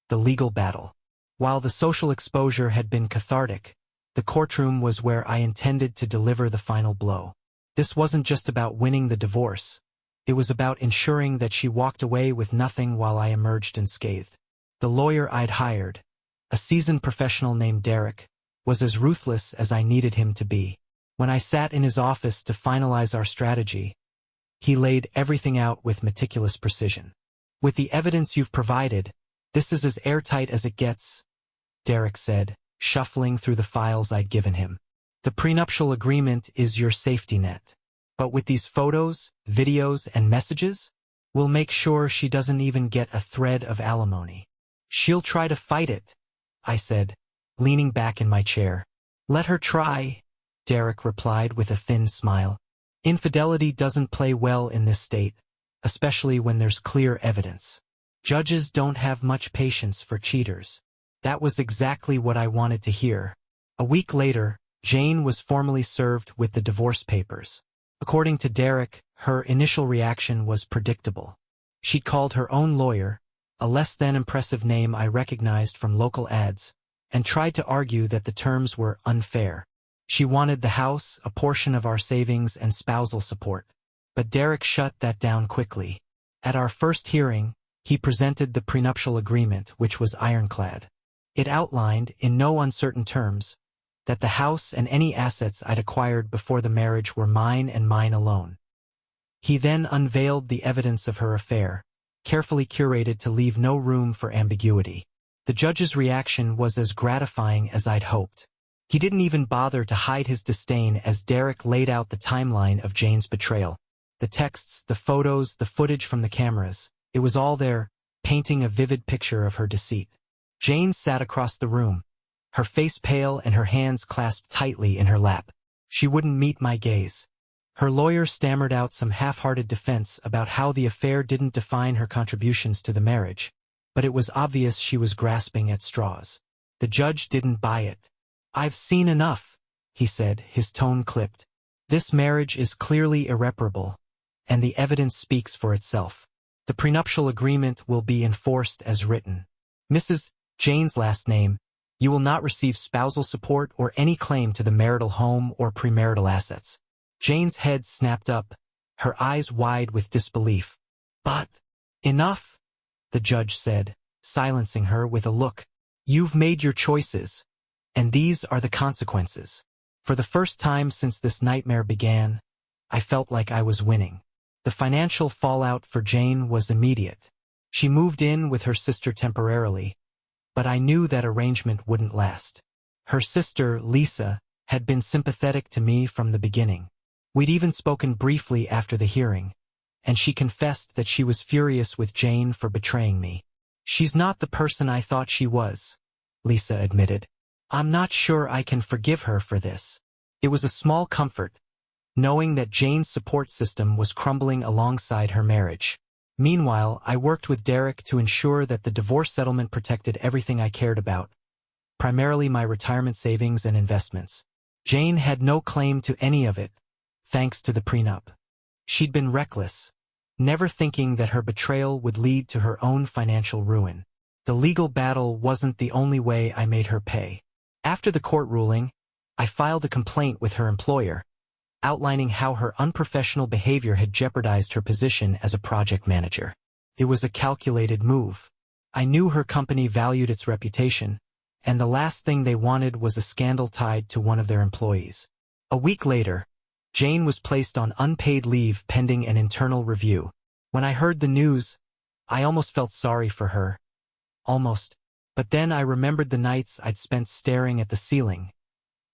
the legal battle. While the social exposure had been cathartic, The courtroom was where I intended to deliver the final blow. This wasn't just about winning the divorce. It was about ensuring that she walked away with nothing while I emerged unscathed. The lawyer I'd hired, a seasoned professional named Derek, was as ruthless as I needed him to be. When I sat in his office to finalize our strategy, he laid everything out with meticulous precision. "With the evidence you've provided, this is as airtight as it gets," Derek said, shuffling through the files I'd given him. "The prenuptial agreement is your safety net. But with these photos, videos, and messages, we'll make sure she doesn't even get a thread of alimony." "She'll try to fight it," I said, leaning back in my chair. "Let her try," Derek replied with a thin smile. "Infidelity doesn't play well in this state, especially when there's clear evidence. Judges don't have much patience for cheaters." That was exactly what I wanted to hear. A week later, Jane was formally served with the divorce papers. According to Derek, her initial reaction was predictable. She'd called her own lawyer, a less-than-impressive name I recognized from local ads, and tried to argue that the terms were unfair. She wanted the house, a portion of our savings, and spousal support. But Derek shut that down quickly. At our first hearing, he presented the prenuptial agreement, which was ironclad. It outlined, in no uncertain terms, that the house and any assets I'd acquired before the marriage were mine and mine alone. He then unveiled the evidence of her affair, carefully curated to leave no room for ambiguity. The judge's reaction was as gratifying as I'd hoped. He didn't even bother to hide his disdain as Derek laid out the timeline of Jane's betrayal. The texts, the photos, the footage from the cameras, it was all there, painting a vivid picture of her deceit. Jane sat across the room, her face pale and her hands clasped tightly in her lap. She wouldn't meet my gaze. Her lawyer stammered out some half-hearted defense about how the affair didn't define her contributions to the marriage, but it was obvious she was grasping at straws. The judge didn't buy it. "I've seen enough," he said, his tone clipped. "This marriage is clearly irreparable, and the evidence speaks for itself. The prenuptial agreement will be enforced as written. Mrs. Jane's last name, you will not receive spousal support or any claim to the marital home or premarital assets." Jane's head snapped up, her eyes wide with disbelief. "But, enough," the judge said, silencing her with a look. "You've made your choices, and these are the consequences." For the first time since this nightmare began, I felt like I was winning. The financial fallout for Jane was immediate. She moved in with her sister temporarily, but I knew that arrangement wouldn't last. Her sister, Lisa, had been sympathetic to me from the beginning. We'd even spoken briefly after the hearing, and she confessed that she was furious with Jane for betraying me. "She's not the person I thought she was," Lisa admitted. "I'm not sure I can forgive her for this." It was a small comfort, knowing that Jane's support system was crumbling alongside her marriage. Meanwhile, I worked with Derek to ensure that the divorce settlement protected everything I cared about, primarily my retirement savings and investments. Jane had no claim to any of it, thanks to the prenup. She'd been reckless, never thinking that her betrayal would lead to her own financial ruin. The legal battle wasn't the only way I made her pay. After the court ruling, I filed a complaint with her employer, outlining how her unprofessional behavior had jeopardized her position as a project manager. It was a calculated move. I knew her company valued its reputation, and the last thing they wanted was a scandal tied to one of their employees. A week later, Jane was placed on unpaid leave pending an internal review. When I heard the news, I almost felt sorry for her. Almost. But then I remembered the nights I'd spent staring at the ceiling,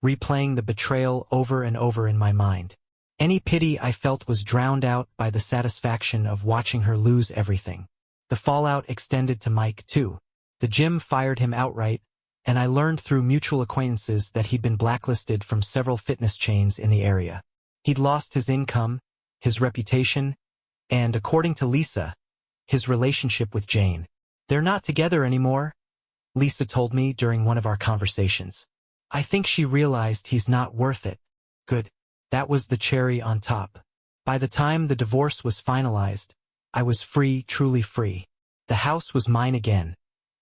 replaying the betrayal over and over in my mind. Any pity I felt was drowned out by the satisfaction of watching her lose everything. The fallout extended to Mike, too. The gym fired him outright, and I learned through mutual acquaintances that he'd been blacklisted from several fitness chains in the area. He'd lost his income, his reputation, and, according to Lisa, his relationship with Jane. "They're not together anymore," Lisa told me during one of our conversations. "I think she realized he's not worth it." Good. That was the cherry on top. By the time the divorce was finalized, I was free, truly free. The house was mine again.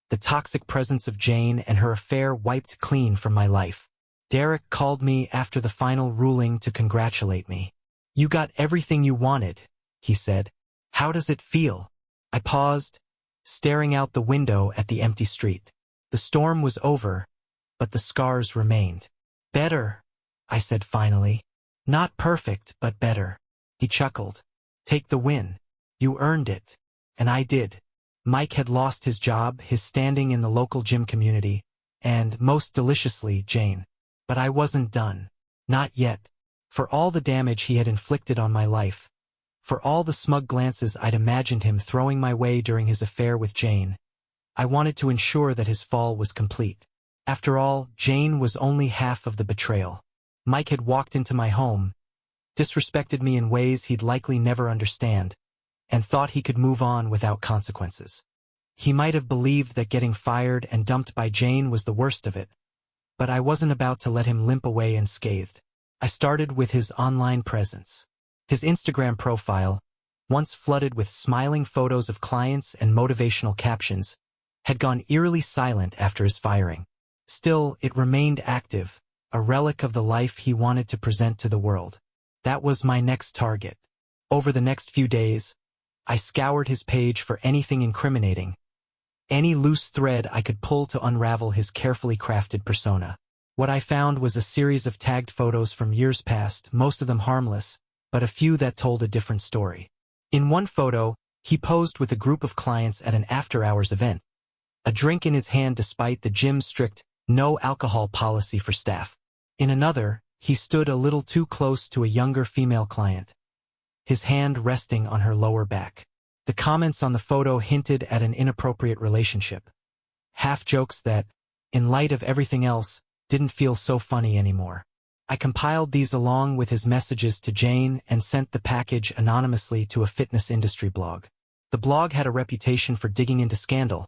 The toxic presence of Jane and her affair wiped clean from my life. Derek called me after the final ruling to congratulate me. "You got everything you wanted," he said. "How does it feel?" I paused, staring out the window at the empty street. The storm was over, but the scars remained. "Better," I said finally. "Not perfect, but better." He chuckled. "Take the win. You earned it." And I did. Mike had lost his job, his standing in the local gym community, and, most deliciously, Jane. But I wasn't done. Not yet. For all the damage he had inflicted on my life, for all the smug glances I'd imagined him throwing my way during his affair with Jane, I wanted to ensure that his fall was complete. After all, Jane was only half of the betrayal. Mike had walked into my home, disrespected me in ways he'd likely never understand, and thought he could move on without consequences. He might have believed that getting fired and dumped by Jane was the worst of it, but I wasn't about to let him limp away unscathed. I started with his online presence. His Instagram profile, once flooded with smiling photos of clients and motivational captions, had gone eerily silent after his firing. Still, it remained active, a relic of the life he wanted to present to the world. That was my next target. Over the next few days, I scoured his page for anything incriminating, any loose thread I could pull to unravel his carefully crafted persona. What I found was a series of tagged photos from years past, most of them harmless, but a few that told a different story. In one photo, he posed with a group of clients at an after-hours event, a drink in his hand despite the gym's strict no-alcohol policy for staff. In another, he stood a little too close to a younger female client, his hand resting on her lower back. The comments on the photo hinted at an inappropriate relationship. Half-jokes that, in light of everything else, didn't feel so funny anymore. I compiled these along with his messages to Jane and sent the package anonymously to a fitness industry blog. The blog had a reputation for digging into scandal,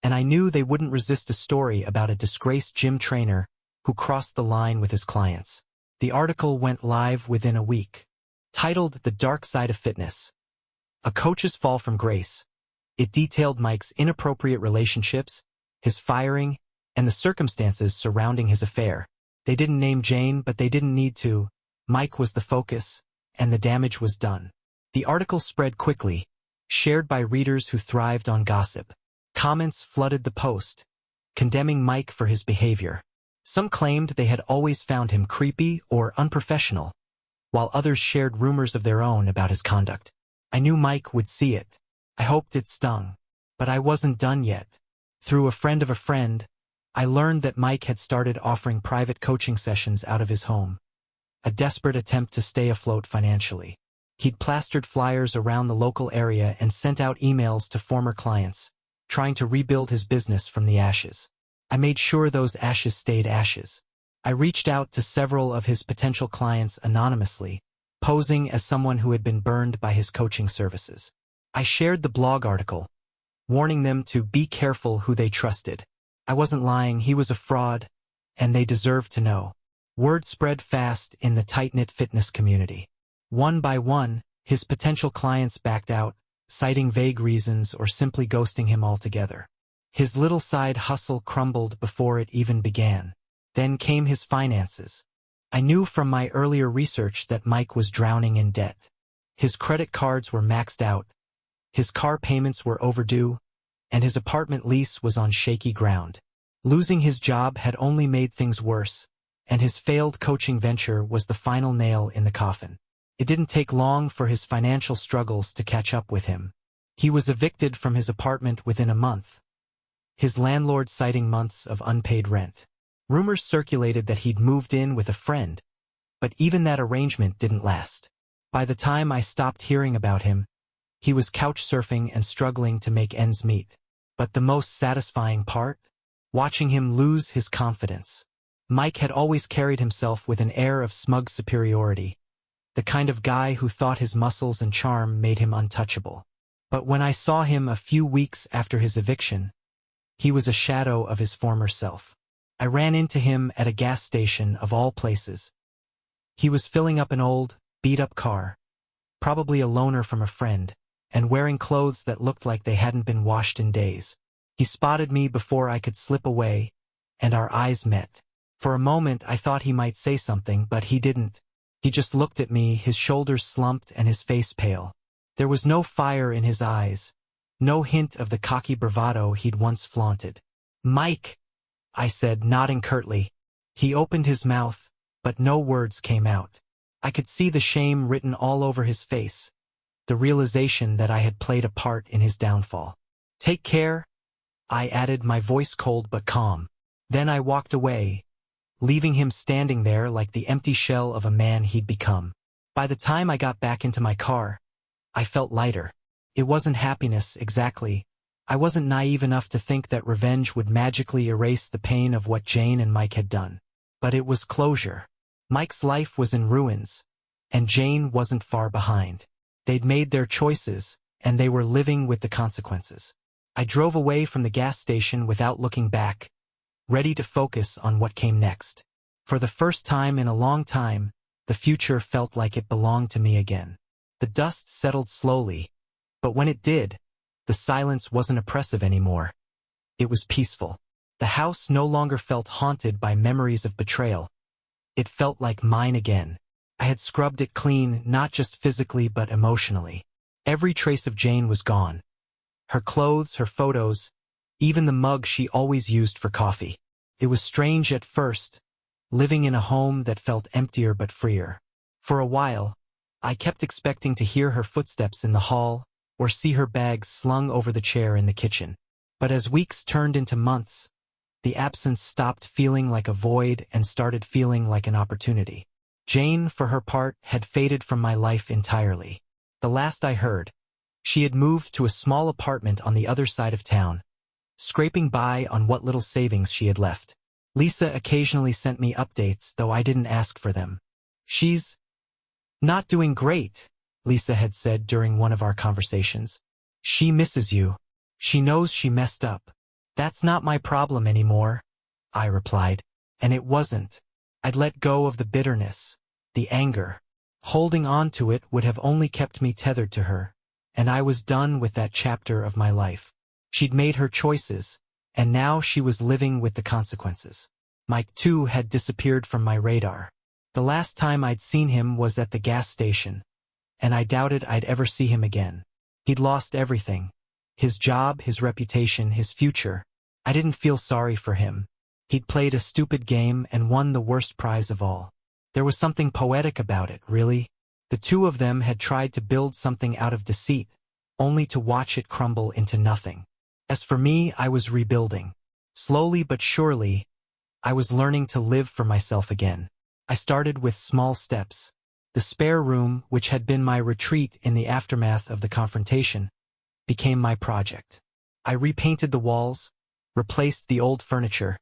and I knew they wouldn't resist a story about a disgraced gym trainer who crossed the line with his clients. The article went live within a week. Titled "The Dark Side of Fitness: A Coach's Fall from Grace," it detailed Mike's inappropriate relationships, his firing, and the circumstances surrounding his affair. They didn't name Jane, but they didn't need to. Mike was the focus, and the damage was done. The article spread quickly, shared by readers who thrived on gossip. Comments flooded the post, condemning Mike for his behavior. Some claimed they had always found him creepy or unprofessional, while others shared rumors of their own about his conduct. I knew Mike would see it. I hoped it stung. But I wasn't done yet. Through a friend of a friend, I learned that Mike had started offering private coaching sessions out of his home, a desperate attempt to stay afloat financially. He'd plastered flyers around the local area and sent out emails to former clients, trying to rebuild his business from the ashes. I made sure those ashes stayed ashes. I reached out to several of his potential clients anonymously, posing as someone who had been burned by his coaching services. I shared the blog article, warning them to be careful who they trusted. I wasn't lying, he was a fraud, and they deserved to know. Word spread fast in the tight-knit fitness community. One by one, his potential clients backed out, citing vague reasons or simply ghosting him altogether. His little side hustle crumbled before it even began. Then came his finances. I knew from my earlier research that Mike was drowning in debt. His credit cards were maxed out, his car payments were overdue, and his apartment lease was on shaky ground. Losing his job had only made things worse, and his failed coaching venture was the final nail in the coffin. It didn't take long for his financial struggles to catch up with him. He was evicted from his apartment within a month, his landlord citing months of unpaid rent. Rumors circulated that he'd moved in with a friend, but even that arrangement didn't last. By the time I stopped hearing about him, he was couch surfing and struggling to make ends meet. But the most satisfying part? Watching him lose his confidence. Mike had always carried himself with an air of smug superiority, the kind of guy who thought his muscles and charm made him untouchable. But when I saw him a few weeks after his eviction, he was a shadow of his former self. I ran into him at a gas station of all places. He was filling up an old, beat-up car, probably a loaner from a friend, and wearing clothes that looked like they hadn't been washed in days. He spotted me before I could slip away, and our eyes met. For a moment I thought he might say something, but he didn't. He just looked at me, his shoulders slumped and his face pale. There was no fire in his eyes, no hint of the cocky bravado he'd once flaunted. "Mike," I said, nodding curtly. He opened his mouth, but no words came out. I could see the shame written all over his face, the realization that I had played a part in his downfall. "Take care," I added, my voice cold but calm. Then I walked away, leaving him standing there like the empty shell of a man he'd become. By the time I got back into my car, I felt lighter. It wasn't happiness, exactly. I wasn't naive enough to think that revenge would magically erase the pain of what Jane and Mike had done. But it was closure. Mike's life was in ruins, and Jane wasn't far behind. They'd made their choices, and they were living with the consequences. I drove away from the gas station without looking back, ready to focus on what came next. For the first time in a long time, the future felt like it belonged to me again. The dust settled slowly, but when it did, the silence wasn't oppressive anymore. It was peaceful. The house no longer felt haunted by memories of betrayal. It felt like mine again. I had scrubbed it clean, not just physically but emotionally. Every trace of Jane was gone. Her clothes, her photos, even the mug she always used for coffee. It was strange at first, living in a home that felt emptier but freer. For a while, I kept expecting to hear her footsteps in the hall or see her bags slung over the chair in the kitchen. But as weeks turned into months, the absence stopped feeling like a void and started feeling like an opportunity. Jane, for her part, had faded from my life entirely. The last I heard, she had moved to a small apartment on the other side of town, scraping by on what little savings she had left. Lisa occasionally sent me updates, though I didn't ask for them. "She's not doing great," Lisa had said during one of our conversations. "She misses you. She knows she messed up." "That's not my problem anymore," I replied. And it wasn't. I'd let go of the bitterness, the anger. Holding on to it would have only kept me tethered to her, and I was done with that chapter of my life. She'd made her choices, and now she was living with the consequences. Mike, too, had disappeared from my radar. The last time I'd seen him was at the gas station, and I doubted I'd ever see him again. He'd lost everything. His job, his reputation, his future. I didn't feel sorry for him. He'd played a stupid game and won the worst prize of all. There was something poetic about it, really. The two of them had tried to build something out of deceit, only to watch it crumble into nothing. As for me, I was rebuilding. Slowly but surely, I was learning to live for myself again. I started with small steps. The spare room, which had been my retreat in the aftermath of the confrontation, became my project. I repainted the walls, replaced the old furniture,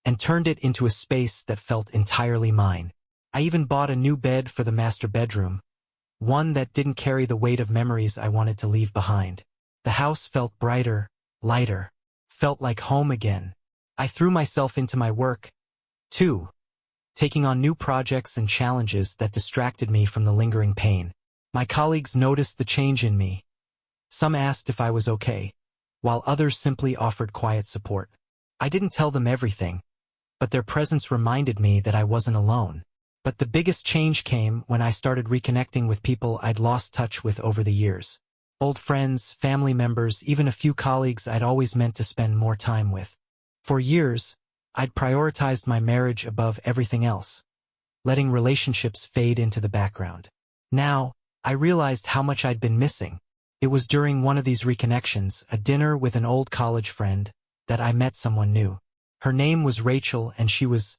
and turned it into a space that felt entirely mine. I even bought a new bed for the master bedroom, one that didn't carry the weight of memories I wanted to leave behind. The house felt brighter, lighter, felt like home again. I threw myself into my work, too, taking on new projects and challenges that distracted me from the lingering pain. My colleagues noticed the change in me. Some asked if I was okay, while others simply offered quiet support. I didn't tell them everything, but their presence reminded me that I wasn't alone. But the biggest change came when I started reconnecting with people I'd lost touch with over the years. Old friends, family members, even a few colleagues I'd always meant to spend more time with. For years, I'd prioritized my marriage above everything else, letting relationships fade into the background. Now, I realized how much I'd been missing. It was during one of these reconnections, a dinner with an old college friend, that I met someone new. Her name was Rachel, and she was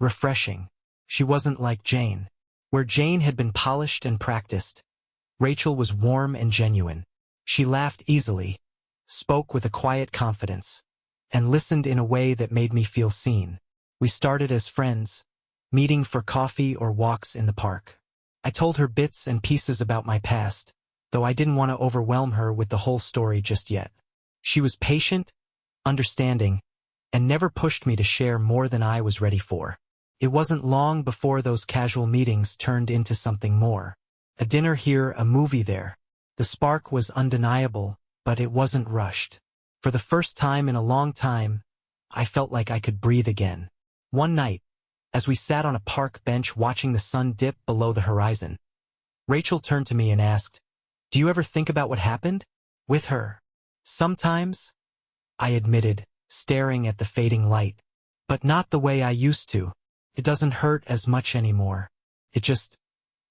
refreshing. She wasn't like Jane. Where Jane had been polished and practiced, Rachel was warm and genuine. She laughed easily, spoke with a quiet confidence, and listened in a way that made me feel seen. We started as friends, meeting for coffee or walks in the park. I told her bits and pieces about my past, though I didn't want to overwhelm her with the whole story just yet. She was patient, understanding, and never pushed me to share more than I was ready for. It wasn't long before those casual meetings turned into something more. A dinner here, a movie there. The spark was undeniable, but it wasn't rushed. For the first time in a long time, I felt like I could breathe again. One night, as we sat on a park bench watching the sun dip below the horizon. Rachel turned to me and asked, "Do you ever think about what happened with her?" "Sometimes," I admitted, staring at the fading light. "But not the way I used to. It doesn't hurt as much anymore. It just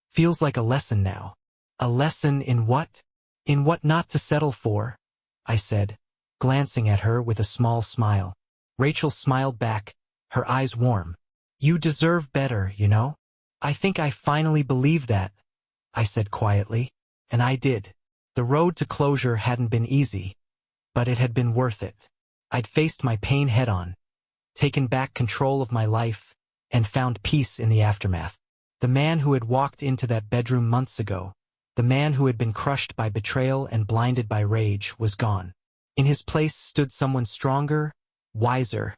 feels like a lesson now." "A lesson in what?" "In what not to settle for," I said, glancing at her with a small smile. Rachel smiled back, her eyes warm. "You deserve better, you know." "I think I finally believe that," I said quietly. And I did. The road to closure hadn't been easy, but it had been worth it. I'd faced my pain head-on, taken back control of my life, and found peace in the aftermath. The man who had walked into that bedroom months ago, the man who had been crushed by betrayal and blinded by rage, was gone. In his place stood someone stronger, wiser,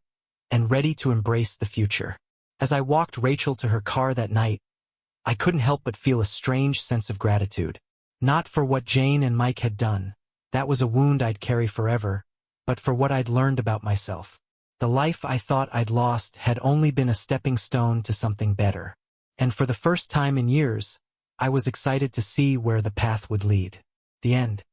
and ready to embrace the future. As I walked Rachel to her car that night, I couldn't help but feel a strange sense of gratitude. Not for what Jane and Mike had done, that was a wound I'd carry forever, but for what I'd learned about myself. The life I thought I'd lost had only been a stepping stone to something better. And for the first time in years, I was excited to see where the path would lead. The end.